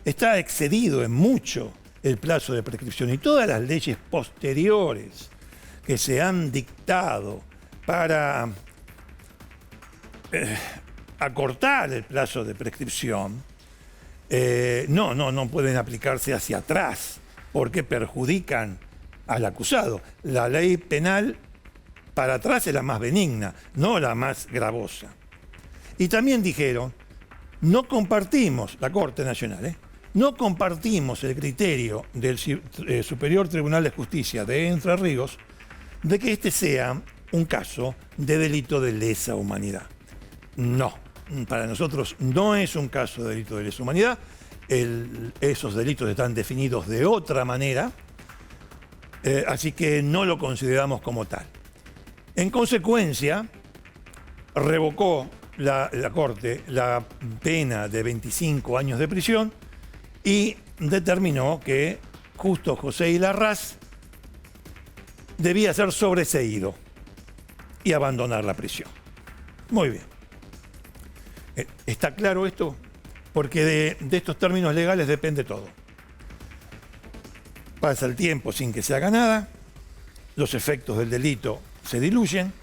está excedido en mucho el plazo de prescripción, y todas las leyes posteriores que se han dictado para acortar el plazo de prescripción no pueden aplicarse hacia atrás porque perjudican al acusado. La ley penal para atrás es la más benigna, no la más gravosa. Y también dijeron, no compartimos, la Corte Nacional, no compartimos el criterio del Superior Tribunal de Justicia de Entre Ríos de que este sea un caso de delito de lesa humanidad. No, para nosotros no es un caso de delito de lesa humanidad. Esos delitos están definidos de otra manera, así que no lo consideramos como tal. En consecuencia, revocó la Corte la pena de 25 años de prisión y determinó que Justo José y Larraz debía ser sobreseído y abandonar la prisión. Muy bien. ¿Está claro esto? Porque de estos términos legales depende todo. Pasa el tiempo sin que se haga nada, los efectos del delito se diluyen,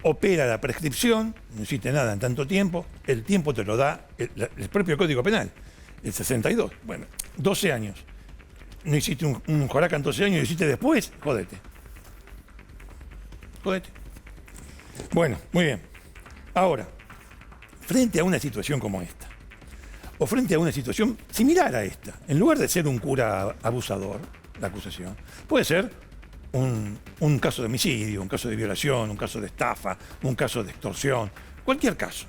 opera la prescripción, no hiciste nada en tanto tiempo, el tiempo te lo da el propio Código Penal, el 62. Bueno, 12 años. No hiciste un joraca en 12 años, lo hiciste después, jódete. Jódete. Bueno, muy bien. Ahora, frente a una situación como esta, o frente a una situación similar a esta, en lugar de ser un cura abusador, la acusación, puede ser un caso de homicidio, un caso de violación, un caso de estafa, un caso de extorsión, cualquier caso,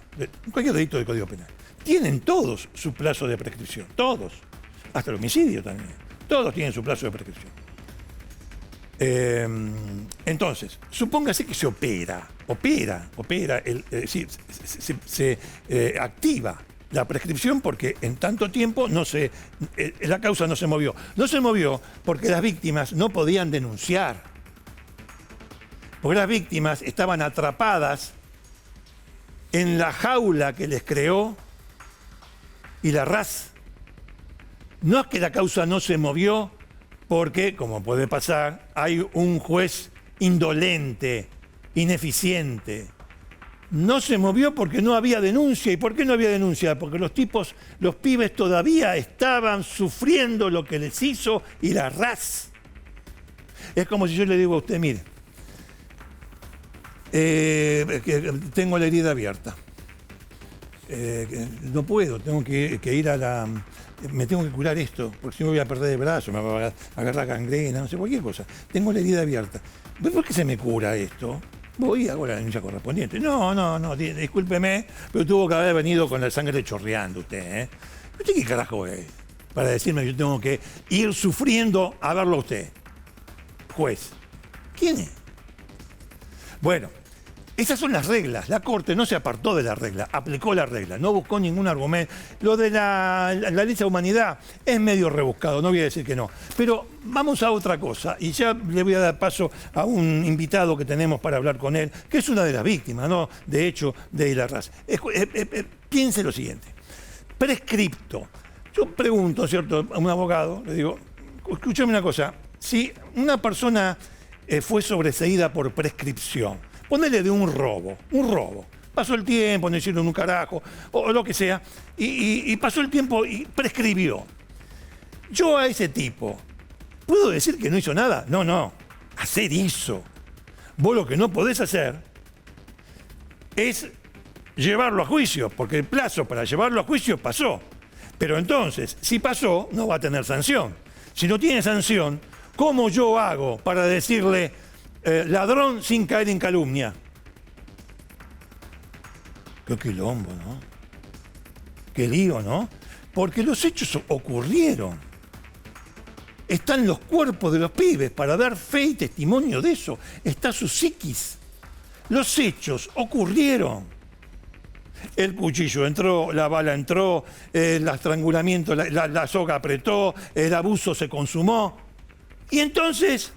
cualquier delito del Código Penal. Tienen todos su plazo de prescripción, todos, hasta el homicidio también, todos tienen su plazo de prescripción. Entonces, supóngase que se activa la prescripción porque en tanto tiempo la causa no se movió. No se movió porque las víctimas no podían denunciar. Porque las víctimas estaban atrapadas en la jaula que les creó y Larraz. No es que la causa no se movió porque, como puede pasar, hay un juez indolente, ineficiente. No se movió porque no había denuncia. ¿Y por qué no había denuncia? Porque los pibes todavía estaban sufriendo lo que les hizo y Larraz. Es como si yo le digo a usted, mire, que tengo la herida abierta. No puedo, tengo que ir a la... Me tengo que curar esto, porque si no voy a perder el brazo, me va a agarrar gangrena, no sé, cualquier cosa. Tengo la herida abierta. ¿Por qué se me cura esto? Voy y hago la denuncia correspondiente. No, discúlpeme, pero tuvo que haber venido con la sangre chorreando usted, ¿Usted qué carajo es? Para decirme que yo tengo que ir sufriendo a verlo a usted. Juez. ¿Quién es? Bueno, esas son las reglas. La Corte no se apartó de la regla, aplicó la regla, no buscó ningún argumento. Lo de la lesa humanidad es medio rebuscado, no voy a decir que no. Pero vamos a otra cosa, y ya le voy a dar paso a un invitado que tenemos para hablar con él, que es una de las víctimas, ¿no? De hecho, de Larraz. Piense lo siguiente. Prescripto. Yo pregunto, ¿cierto?, a un abogado, le digo, escúchame una cosa, si una persona fue sobreseída por prescripción, ponele de un robo, pasó el tiempo, no hicieron un carajo, o lo que sea, y pasó el tiempo y prescribió. Yo a ese tipo, ¿puedo decir que no hizo nada? No, hacer hizo. Vos lo que no podés hacer es llevarlo a juicio, porque el plazo para llevarlo a juicio pasó. Pero entonces, si pasó, no va a tener sanción. Si no tiene sanción, ¿cómo yo hago para decirle ladrón sin caer en calumnia? Qué quilombo, ¿no? Qué lío, ¿no? Porque los hechos ocurrieron. Están los cuerpos de los pibes para dar fe y testimonio de eso. Está su psiquis. Los hechos ocurrieron. El cuchillo entró, la bala entró, el estrangulamiento, la soga apretó, el abuso se consumó. Y entonces,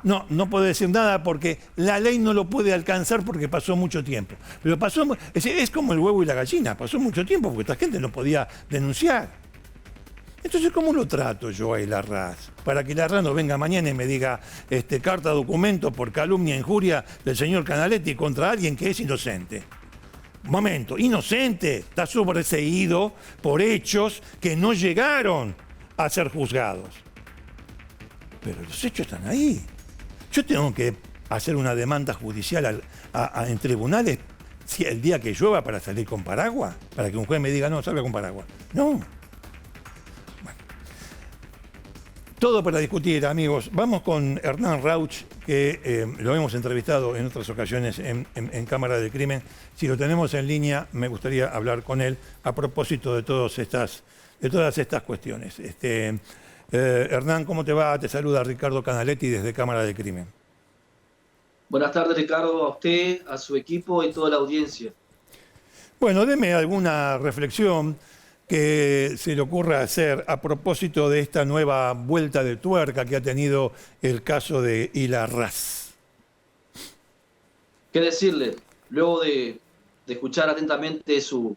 no puedo decir nada porque la ley no lo puede alcanzar porque pasó mucho tiempo. Pero es como el huevo y la gallina, pasó mucho tiempo porque esta gente no podía denunciar. Entonces, ¿cómo lo trato yo a Larraz? Para que Larraz no venga mañana y me diga carta documento por calumnia e injuria del señor Canaletti contra alguien que es inocente. Un momento, inocente, está sobreseído por hechos que no llegaron a ser juzgados. Pero los hechos están ahí. Yo tengo que hacer una demanda judicial en tribunales el día que llueva para salir con paraguas, para que un juez me diga, no, salga con paraguas. No. Todo para discutir, amigos. Vamos con Hernán Rauch, que lo hemos entrevistado en otras ocasiones en Cámara del Crimen. Si lo tenemos en línea, me gustaría hablar con él a propósito de todas estas cuestiones. Hernán, ¿cómo te va? Te saluda Ricardo Canaletti desde Cámara del Crimen. Buenas tardes, Ricardo, a usted, a su equipo y toda la audiencia. Bueno, deme alguna reflexión que se le ocurra hacer a propósito de esta nueva vuelta de tuerca que ha tenido el caso de Larraz. ¿Qué decirle? Luego de escuchar atentamente su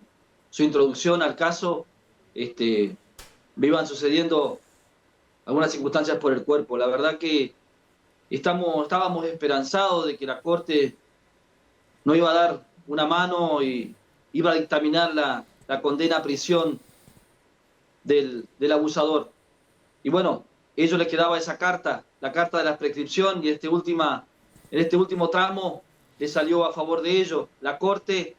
introducción al caso, me iban sucediendo algunas circunstancias por el cuerpo. La verdad que estábamos esperanzados de que la Corte no iba a dar una mano y iba a dictaminar la condena a prisión del abusador. Y bueno, a ellos les quedaba esa carta, la carta de la prescripción, y en este último tramo le salió a favor de ellos. La Corte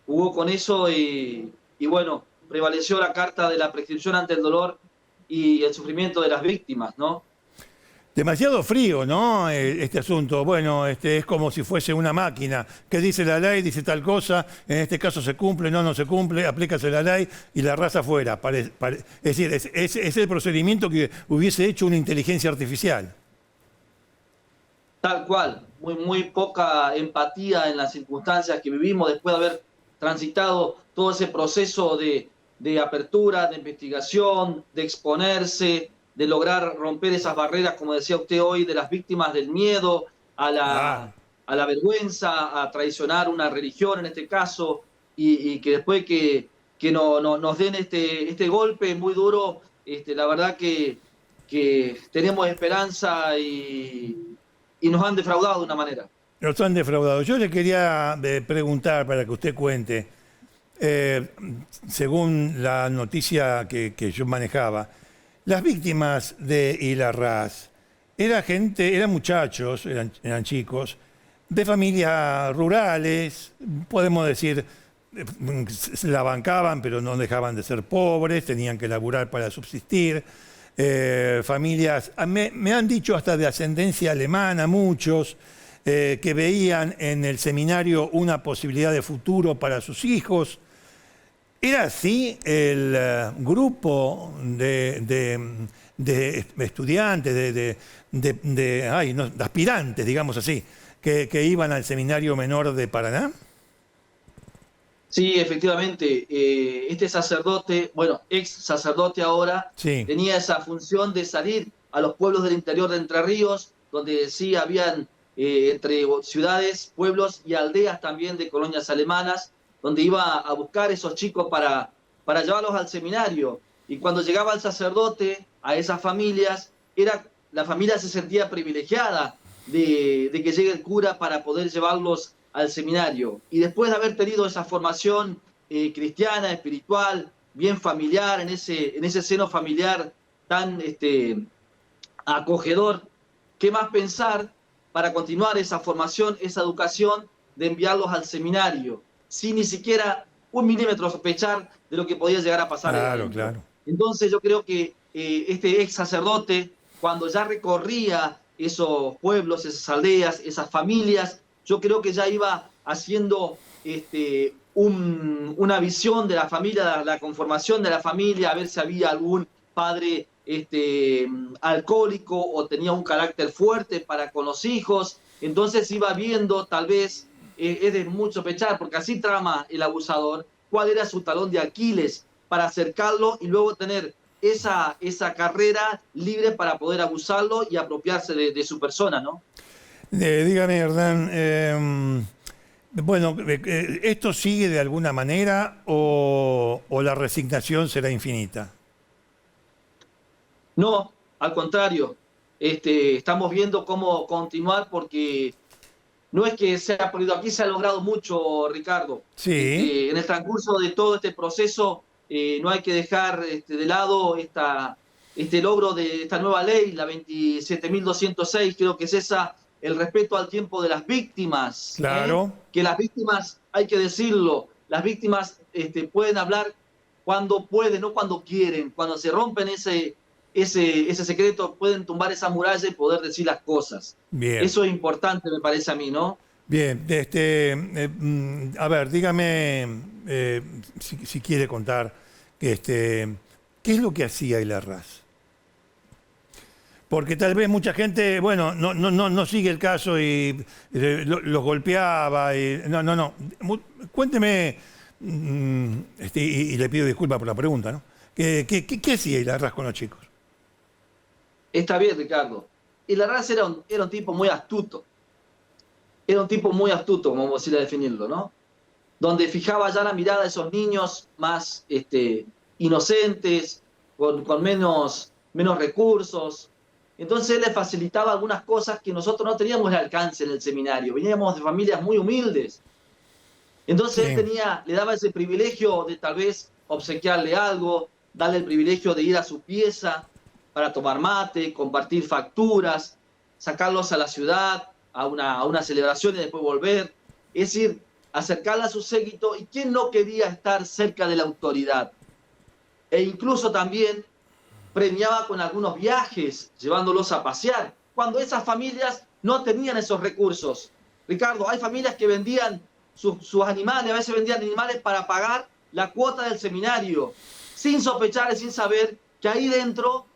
jugó con eso y bueno, prevaleció la carta de la prescripción ante el dolor y el sufrimiento de las víctimas, ¿no? Demasiado frío, ¿no? Este asunto. Bueno, es como si fuese una máquina que dice la ley, dice tal cosa, en este caso se cumple, no se cumple, aplícase la ley y la raza fuera. Es decir, es el procedimiento que hubiese hecho una inteligencia artificial. Tal cual, muy poca empatía en las circunstancias que vivimos después de haber transitado todo ese proceso de apertura, de investigación, de exponerse, de lograr romper esas barreras, como decía usted hoy, de las víctimas del miedo, a la vergüenza, a traicionar una religión en este caso, y que después que nos den este golpe muy duro, la verdad que tenemos esperanza y nos han defraudado de una manera. Nos han defraudado. Yo le quería preguntar para que usted cuente, según la noticia que yo manejaba, las víctimas de Larraz eran muchachos, eran chicos, de familias rurales, podemos decir, se la bancaban, pero no dejaban de ser pobres, tenían que laburar para subsistir. Familias, me han dicho hasta de ascendencia alemana, muchos, que veían en el seminario una posibilidad de futuro para sus hijos. ¿Era así el grupo de estudiantes, de aspirantes, digamos así, que iban al seminario menor de Paraná? Sí, efectivamente. Este sacerdote, ex sacerdote ahora, sí, tenía esa función de salir a los pueblos del interior de Entre Ríos, donde sí habían entre ciudades, pueblos y aldeas también de colonias alemanas, donde iba a buscar esos chicos para llevarlos al seminario. Y cuando llegaba el sacerdote a esas familias, la familia se sentía privilegiada de que llegue el cura para poder llevarlos al seminario. Y después de haber tenido esa formación cristiana, espiritual, bien familiar, en ese seno familiar tan acogedor, ¿qué más pensar para continuar esa formación, esa educación, de enviarlos al seminario, sin ni siquiera un milímetro sospechar de lo que podía llegar a pasar? Claro. Entonces yo creo que este ex sacerdote, cuando ya recorría esos pueblos, esas aldeas, esas familias, yo creo que ya iba haciendo una visión de la familia, la conformación de la familia, a ver si había algún padre alcohólico o tenía un carácter fuerte para con los hijos. Entonces iba viendo, tal vez, es de mucho sospechar, porque así trama el abusador, cuál era su talón de Aquiles para acercarlo y luego tener esa carrera libre para poder abusarlo y apropiarse de su persona, ¿no? Dígame, Hernán, bueno, ¿esto sigue de alguna manera o la resignación será infinita? No, al contrario, estamos viendo cómo continuar porque no es que se ha perdido, aquí se ha logrado mucho, Ricardo. Sí. En el transcurso de todo este proceso no hay que dejar de lado este logro de esta nueva ley, la 27.206, creo que es esa, el respeto al tiempo de las víctimas. Claro. Que las víctimas, hay que decirlo, las víctimas pueden hablar cuando pueden, no cuando quieren. Cuando se rompen ese secreto, pueden tumbar esa muralla y poder decir las cosas. Bien. Eso es importante, me parece a mí, ¿no? Bien, a ver, dígame si quiere contar qué es lo que hacía Larraz. Porque tal vez mucha gente, bueno, no sigue el caso y los golpeaba. No. Cuénteme, y le pido disculpas por la pregunta, ¿no? ¿Qué hacía Larraz con los chicos? Está bien, Ricardo. Larraz era un tipo muy astuto. Era un tipo muy astuto, como vamos a ir a definirlo, ¿no? Donde fijaba ya la mirada de esos niños más inocentes, con menos recursos. Entonces él les facilitaba algunas cosas que nosotros no teníamos el alcance en el seminario. Veníamos de familias muy humildes. Entonces Sí. él le daba ese privilegio de tal vez obsequiarle algo, darle el privilegio de ir a su pieza para tomar mate, compartir facturas, sacarlos a la ciudad, a una celebración y después volver. Es decir, acercarla a su séquito. ¿Y quién no quería estar cerca de la autoridad? E incluso también premiaba con algunos viajes, llevándolos a pasear, cuando esas familias no tenían esos recursos. Ricardo, hay familias que vendían sus animales, a veces vendían animales para pagar la cuota del seminario, sin sospechar y sin saber que ahí dentro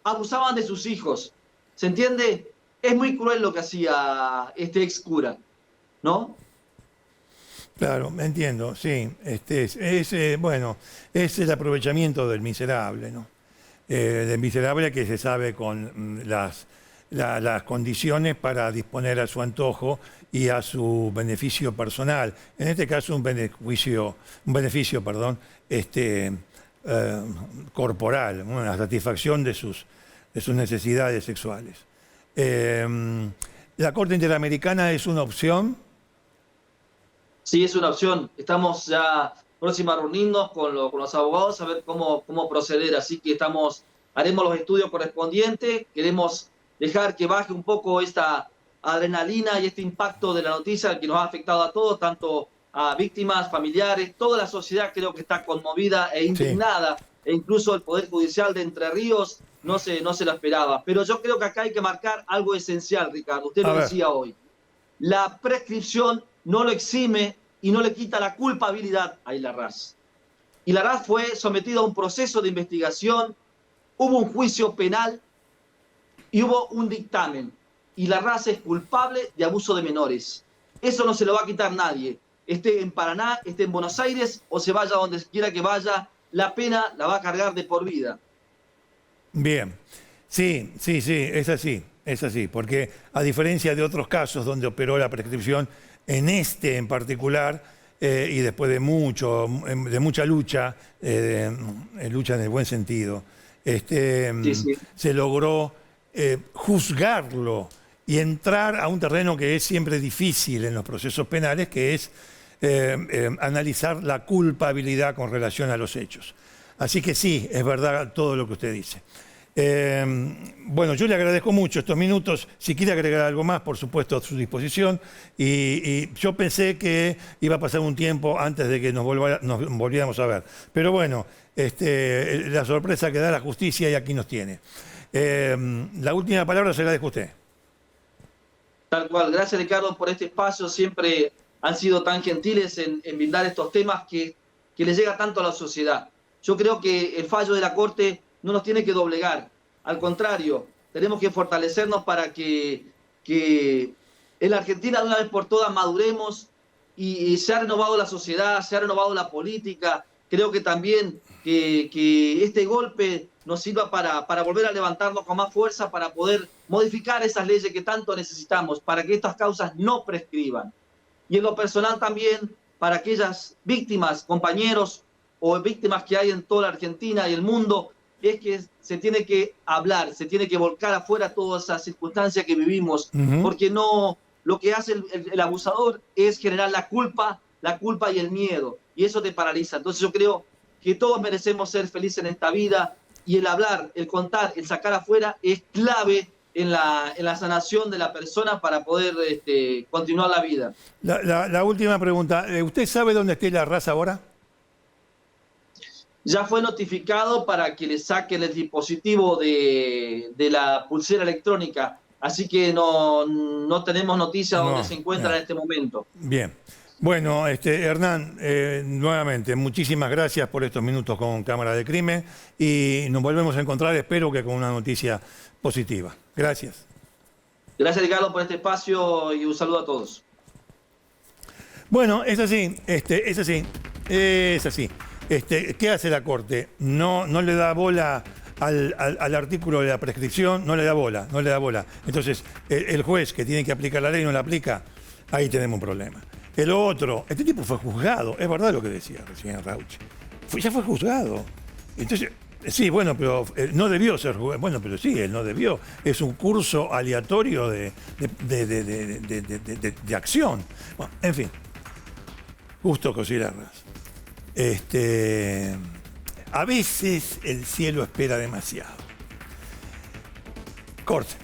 abusaban de sus hijos. ¿Se entiende? Es muy cruel lo que hacía este ex cura, ¿no? Claro, entiendo, sí. Bueno, es el aprovechamiento del miserable, ¿no? Del miserable que se sabe con las condiciones para disponer a su antojo y a su beneficio personal. En este caso, un beneficio, corporal, una satisfacción de sus necesidades sexuales. ¿La Corte Interamericana es una opción? Sí, es una opción. Estamos ya próximos a reunirnos con los abogados a ver cómo proceder. Así que haremos los estudios correspondientes. Queremos dejar que baje un poco esta adrenalina y este impacto de la noticia que nos ha afectado a todos, tanto a víctimas, familiares. Toda la sociedad creo que está conmovida e indignada. Sí. E incluso el Poder Judicial de Entre Ríos no se lo esperaba. Pero yo creo que acá hay que marcar algo esencial, Ricardo. Usted lo decía hoy. La prescripción no lo exime y no le quita la culpabilidad a Larraz. Larraz fue sometido a un proceso de investigación, hubo un juicio penal y hubo un dictamen. Larraz es culpable de abuso de menores. Eso no se lo va a quitar nadie. Esté en Paraná, esté en Buenos Aires o se vaya donde quiera que vaya, la pena la va a cargar de por vida. Bien, sí, es así, porque a diferencia de otros casos donde operó la prescripción, en particular, y después de mucha lucha, lucha en el buen sentido, se logró juzgarlo y entrar a un terreno que es siempre difícil en los procesos penales, que es analizar la culpabilidad con relación a los hechos. Así que sí, es verdad todo lo que usted dice. Bueno, yo le agradezco mucho estos minutos. Si quiere agregar algo más, por supuesto, a su disposición. Y yo pensé que iba a pasar un tiempo antes de que nos volviéramos a ver. Pero bueno, la sorpresa que da la justicia y aquí nos tiene. La última palabra se la dejo a usted. Tal cual. Gracias, Ricardo, por este espacio. Siempre han sido tan gentiles en brindar estos temas que les llega tanto a la sociedad. Yo creo que el fallo de la Corte no nos tiene que doblegar, al contrario, tenemos que fortalecernos para que en la Argentina de una vez por todas maduremos y se ha renovado la sociedad, se ha renovado la política. Creo que también que este golpe nos sirva para volver a levantarnos con más fuerza, para poder modificar esas leyes que tanto necesitamos, para que estas causas no prescriban. Y en lo personal también, para aquellas víctimas, compañeros o víctimas que hay en toda la Argentina y el mundo, es que se tiene que hablar, se tiene que volcar afuera todas esas circunstancias que vivimos, porque no, lo que hace el abusador es generar la culpa y el miedo, y eso te paraliza. Entonces yo creo que todos merecemos ser felices en esta vida, y el hablar, el contar, el sacar afuera es clave en la sanación de la persona para poder continuar la vida. La última pregunta, ¿usted sabe dónde está la raza ahora? Ya fue notificado para que le saquen el dispositivo de la pulsera electrónica, así que no tenemos noticia de dónde se encuentra en este momento. Bien. Bueno, Hernán, nuevamente, muchísimas gracias por estos minutos con Cámara de Crimen y nos volvemos a encontrar, espero que con una noticia positiva. Gracias. Gracias, Ricardo, por este espacio y un saludo a todos. Bueno, es así, es así, es así. ¿Qué hace la Corte? No le da bola al artículo de la prescripción, no le da bola. Entonces, el juez que tiene que aplicar la ley no la aplica, ahí tenemos un problema. El otro, este tipo fue juzgado, es verdad lo que decía recién Rauch. Ya fue juzgado. Entonces, sí, bueno, pero no debió ser juzgado. Bueno, pero sí, él no debió. Es un curso aleatorio de acción. Bueno, en fin. Justo Cosilarras. A veces el cielo espera demasiado. Corte.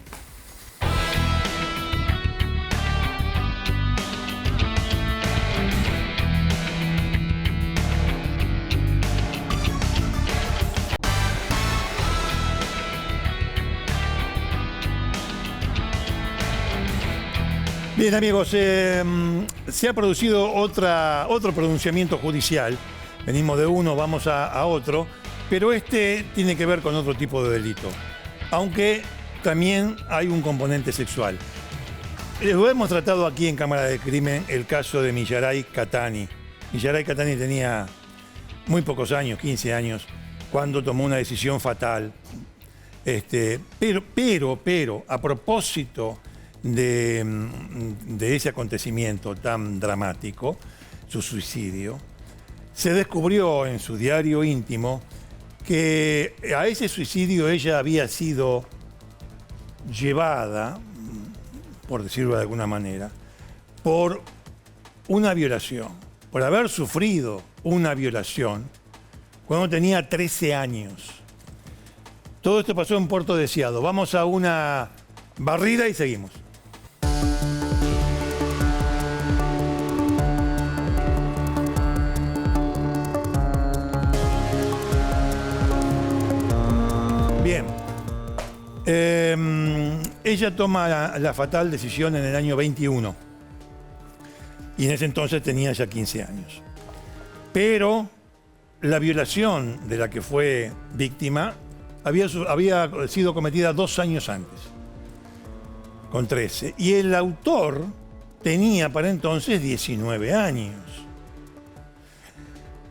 Bien, amigos, se ha producido otro pronunciamiento judicial. Venimos de uno, vamos a otro, pero tiene que ver con otro tipo de delito, aunque también hay un componente sexual. Lo hemos tratado aquí en Cámara de Crimen, el caso de Millaray Catani. Millaray Catani tenía muy pocos años, 15 años, cuando tomó una decisión fatal. Pero, a propósito de ese acontecimiento tan dramático, su suicidio, se descubrió en su diario íntimo que a ese suicidio ella había sido llevada, por decirlo de alguna manera, por una violación, por haber sufrido una violación cuando tenía 13 años. Todo esto pasó en Puerto Deseado. Vamos a una barrida y seguimos. Bien. Ella toma la fatal decisión en el año 21. Y en ese entonces tenía ya 15 años. Pero la violación de la que fue víctima había sido cometida 2 años antes, con 13. Y el autor tenía para entonces 19 años.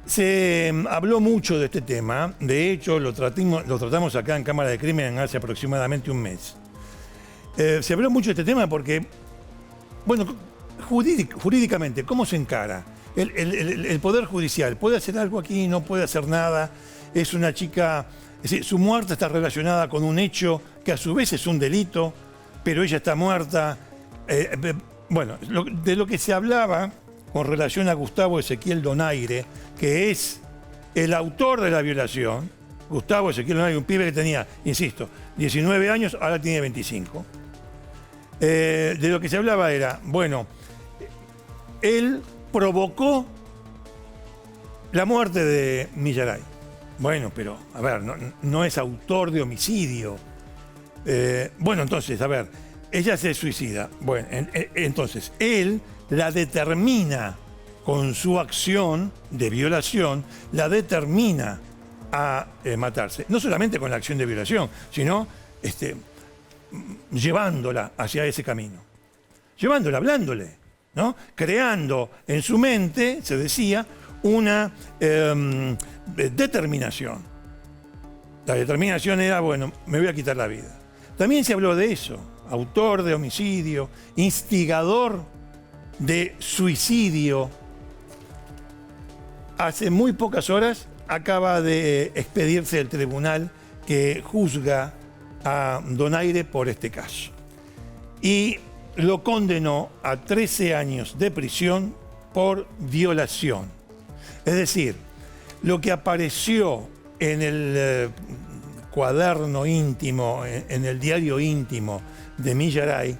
Se habló mucho de este tema, de hecho lo tratamos acá en Cámara de Crimen hace aproximadamente un mes. Se habló mucho de este tema porque, bueno, jurídicamente, ¿cómo se encara? El Poder Judicial, ¿puede hacer algo aquí? ¿No puede hacer nada? Es una chica, es decir, su muerte está relacionada con un hecho que a su vez es un delito, pero ella está muerta. Bueno, de lo que se hablaba con relación a Gustavo Ezequiel Donaire, que es el autor de la violación. Gustavo Ezequiel Donaire, un pibe que tenía, insisto, 19 años, ahora tiene 25. De lo que se hablaba era, bueno, él provocó la muerte de Millaray. Bueno, pero, a ver, no es autor de homicidio. Bueno, entonces, a ver, ella se suicida. Bueno, entonces, él la determina con su acción de violación, la determina a matarse. No solamente con la acción de violación, sino llevándola hacia ese camino. Llevándola, hablándole, ¿no? Creando en su mente, se decía, una determinación. La determinación era, bueno, me voy a quitar la vida. También se habló de eso, autor de homicidio, instigador de suicidio. Hace muy pocas horas acaba de expedirse el tribunal que juzga a Donaire por este caso. Y lo condenó a 13 años de prisión por violación. Es decir, lo que apareció en el cuaderno íntimo, en el diario íntimo de Millaray,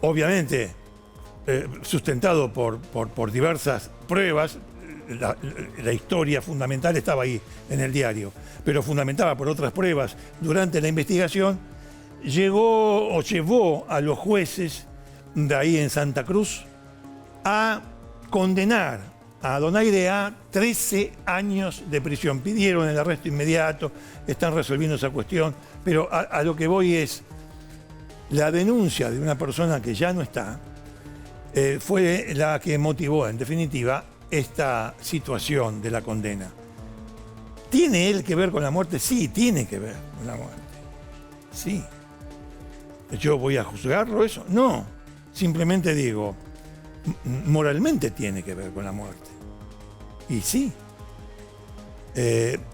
obviamente sustentado por diversas pruebas, la historia fundamental estaba ahí en el diario, pero fundamentada por otras pruebas durante la investigación, llevó a los jueces de ahí en Santa Cruz a condenar a Donaire a 13 años de prisión. Pidieron el arresto inmediato, están resolviendo esa cuestión, pero a lo que voy es, la denuncia de una persona que ya no está, fue la que motivó, en definitiva, esta situación de la condena. ¿Tiene él que ver con la muerte? Sí, tiene que ver con la muerte. Sí. ¿Yo voy a juzgarlo eso? No. Simplemente digo, moralmente tiene que ver con la muerte. Y sí.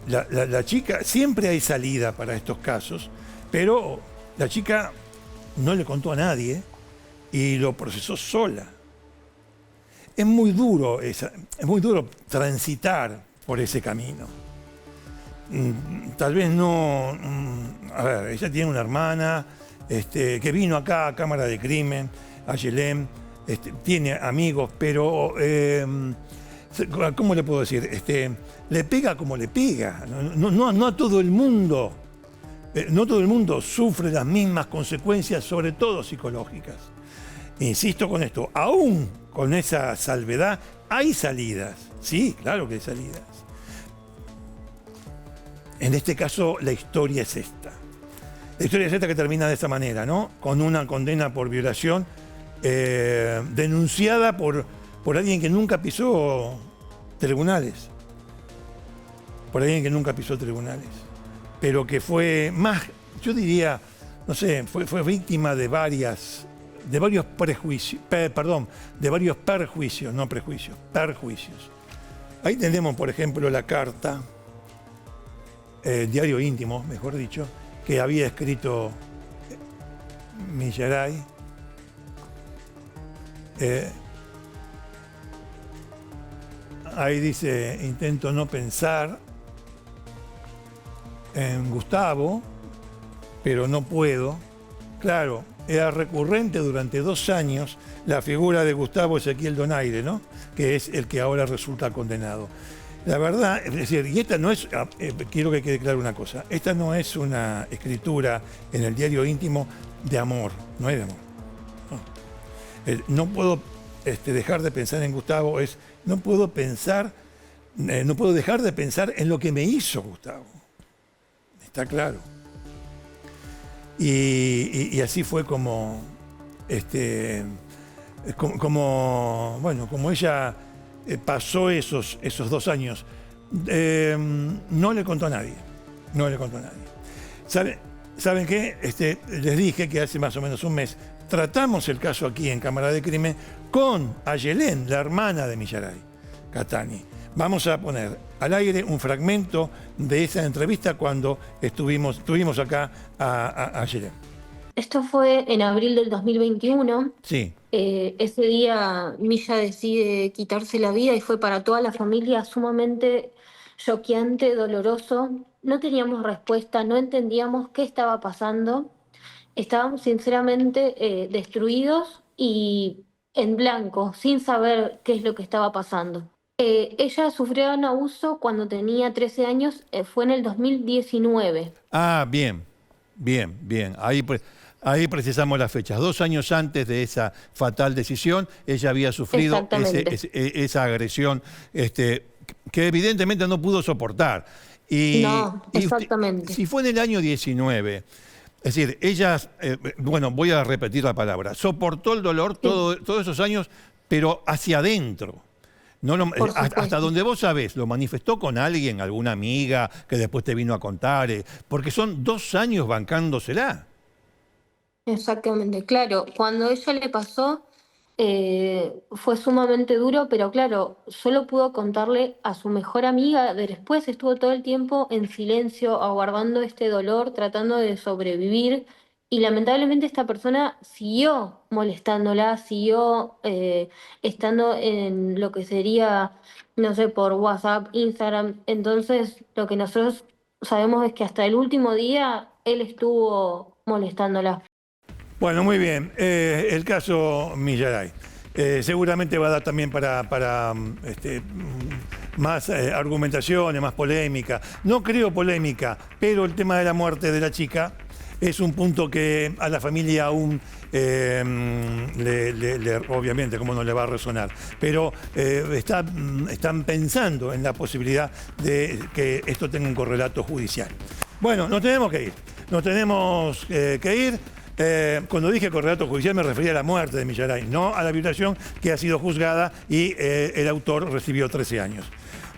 La chica, siempre hay salida para estos casos, pero la chica no le contó a nadie y lo procesó sola. Es muy duro transitar por ese camino. Tal vez no. A ver, ella tiene una hermana que vino acá a Cámara de Crimen, a Yelén, tiene amigos, pero ¿cómo le puedo decir? Le pega como le pega. No a todo el mundo. No todo el mundo sufre las mismas consecuencias, sobre todo psicológicas. Insisto con esto, aún con esa salvedad, hay salidas. Sí, claro que hay salidas. En este caso, la historia es esta. La historia es esta que termina de esta manera, ¿no? Con una condena por violación denunciada por alguien que nunca pisó tribunales. Por alguien que nunca pisó tribunales. Pero que fue más, yo diría, no sé, fue víctima de varios prejuicios, de varios perjuicios, no prejuicios, perjuicios. Ahí tenemos, por ejemplo, la carta, diario íntimo, mejor dicho, que había escrito Millaray. Ahí dice, intento no pensar en Gustavo, pero no puedo. Claro, era recurrente durante 2 años la figura de Gustavo Ezequiel Donaire, ¿no? Que es el que ahora resulta condenado. La verdad, es decir, y esta no es, quiero que quede claro una cosa, esta no es una escritura en el diario íntimo de amor, no es de amor. No puedo dejar de pensar en Gustavo, no puedo dejar de pensar en lo que me hizo Gustavo. Está claro. Y así fue como ella pasó esos 2 años. No le contó a nadie. No le contó a nadie. ¿Saben qué? Les dije que hace más o menos un mes tratamos el caso aquí en Cámara de Crimen con Ayelén, la hermana de Millaray Cattani. Vamos a poner al aire un fragmento de esa entrevista cuando tuvimos acá a Ayelén. Esto fue en abril del 2021. Sí. Ese día Milla decide quitarse la vida y fue para toda la familia sumamente choqueante, doloroso. No teníamos respuesta, no entendíamos qué estaba pasando. Estábamos sinceramente destruidos y en blanco, sin saber qué es lo que estaba pasando. Ella sufrió un abuso cuando tenía 13 años, fue en el 2019. Ah, bien. Ahí pues, Ahí precisamos las fechas. 2 años antes de esa fatal decisión, ella había sufrido esa agresión que evidentemente no pudo soportar. No, exactamente. Si fue en el año 19, es decir, ella, bueno, voy a repetir la palabra, soportó el dolor todos esos años, pero hacia adentro. No hasta donde vos sabés, lo manifestó con alguien, alguna amiga que después te vino a contar, porque son 2 años bancándosela. Exactamente, claro. Cuando a ella le pasó, fue sumamente duro, pero claro, solo pudo contarle a su mejor amiga. Después estuvo todo el tiempo en silencio, aguardando este dolor, tratando de sobrevivir. Y lamentablemente esta persona siguió molestándola, siguió estando en lo que sería, no sé, por WhatsApp, Instagram. Entonces, lo que nosotros sabemos es que hasta el último día él estuvo molestándola. Bueno, muy bien. El caso Millaray. Seguramente va a dar también para más argumentaciones, más polémica. No creo polémica, pero el tema de la muerte de la chica es un punto que a la familia aún, obviamente, como no le va a resonar, pero están pensando en la posibilidad de que esto tenga un correlato judicial. Bueno, nos tenemos que ir. Nos tenemos que ir. Cuando dije correlato judicial me refería a la muerte de Millaray, no a la violación que ha sido juzgada y el autor recibió 13 años.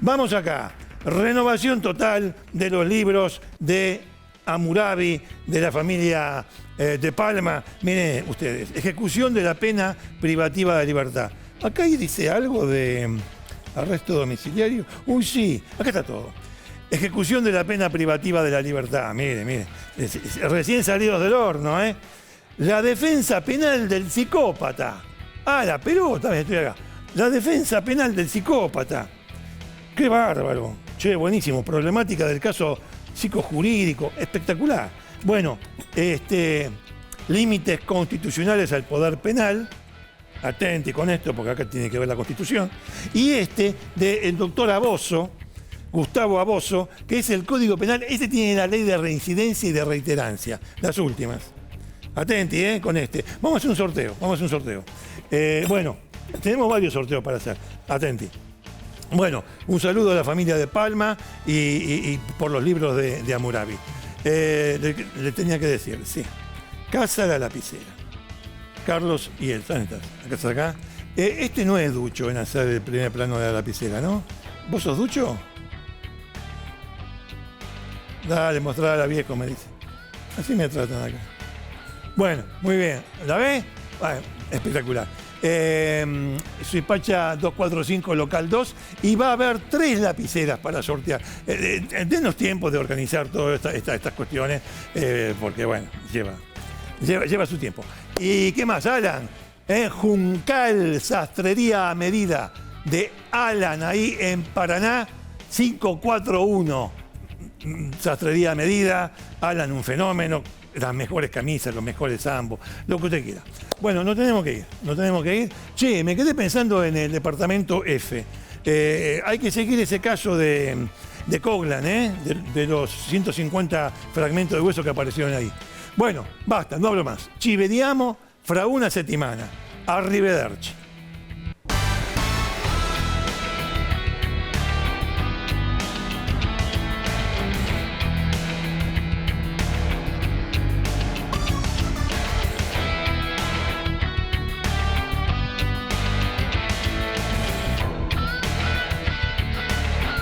Vamos acá. Renovación total de los libros de Hammurabi, de la familia de Palma. Miren ustedes, ejecución de la pena privativa de libertad. Acá dice algo de arresto domiciliario. Uy, sí, acá está todo. Ejecución de la pena privativa de la libertad. Mire, recién salidos del horno, ¿eh? La defensa penal del psicópata. Ah, la pelota, estoy acá. La defensa penal del psicópata. Qué bárbaro. Che, buenísimo. Problemática del caso psicojurídico. Espectacular. Bueno, límites constitucionales al poder penal. Atenti con esto, porque acá tiene que ver la Constitución. Y del doctor Aboso, Gustavo Aboso, que es el Código Penal. Tiene la ley de reincidencia y de reiterancia, las últimas. Atenti, con Vamos a hacer un sorteo, bueno, tenemos varios sorteos para hacer. Atenti. Bueno, un saludo a la familia de Palma y por los libros de Hammurabi. Le tenía que decir, sí. Casa La Lapicera. Carlos y él, ¿dónde estás? ¿Acá estás acá? No es Ducho en hacer el primer plano de La Lapicera, ¿no? ¿Vos sos Ducho? Dale, mostrá a la vieja, me dice. Así me tratan acá. Bueno, muy bien. ¿La ves? Bueno, espectacular. Suipacha 245, local 2. Y va a haber 3 lapiceras para sortear. Denos tiempo de organizar todas estas cuestiones, porque, bueno, lleva su tiempo. ¿Y qué más, Alan? Juncal, sastrería a medida de Alan, ahí en Paraná, 541. Sastrería a medida, Alan, un fenómeno, las mejores camisas, los mejores ambos, lo que usted quiera. Bueno, nos tenemos que ir. Che, me quedé pensando en el departamento F. Hay que seguir ese caso de Coglan, de los 150 fragmentos de hueso que aparecieron ahí. Bueno, basta, no hablo más. Ci vediamo fra una settimana. Arrivederci.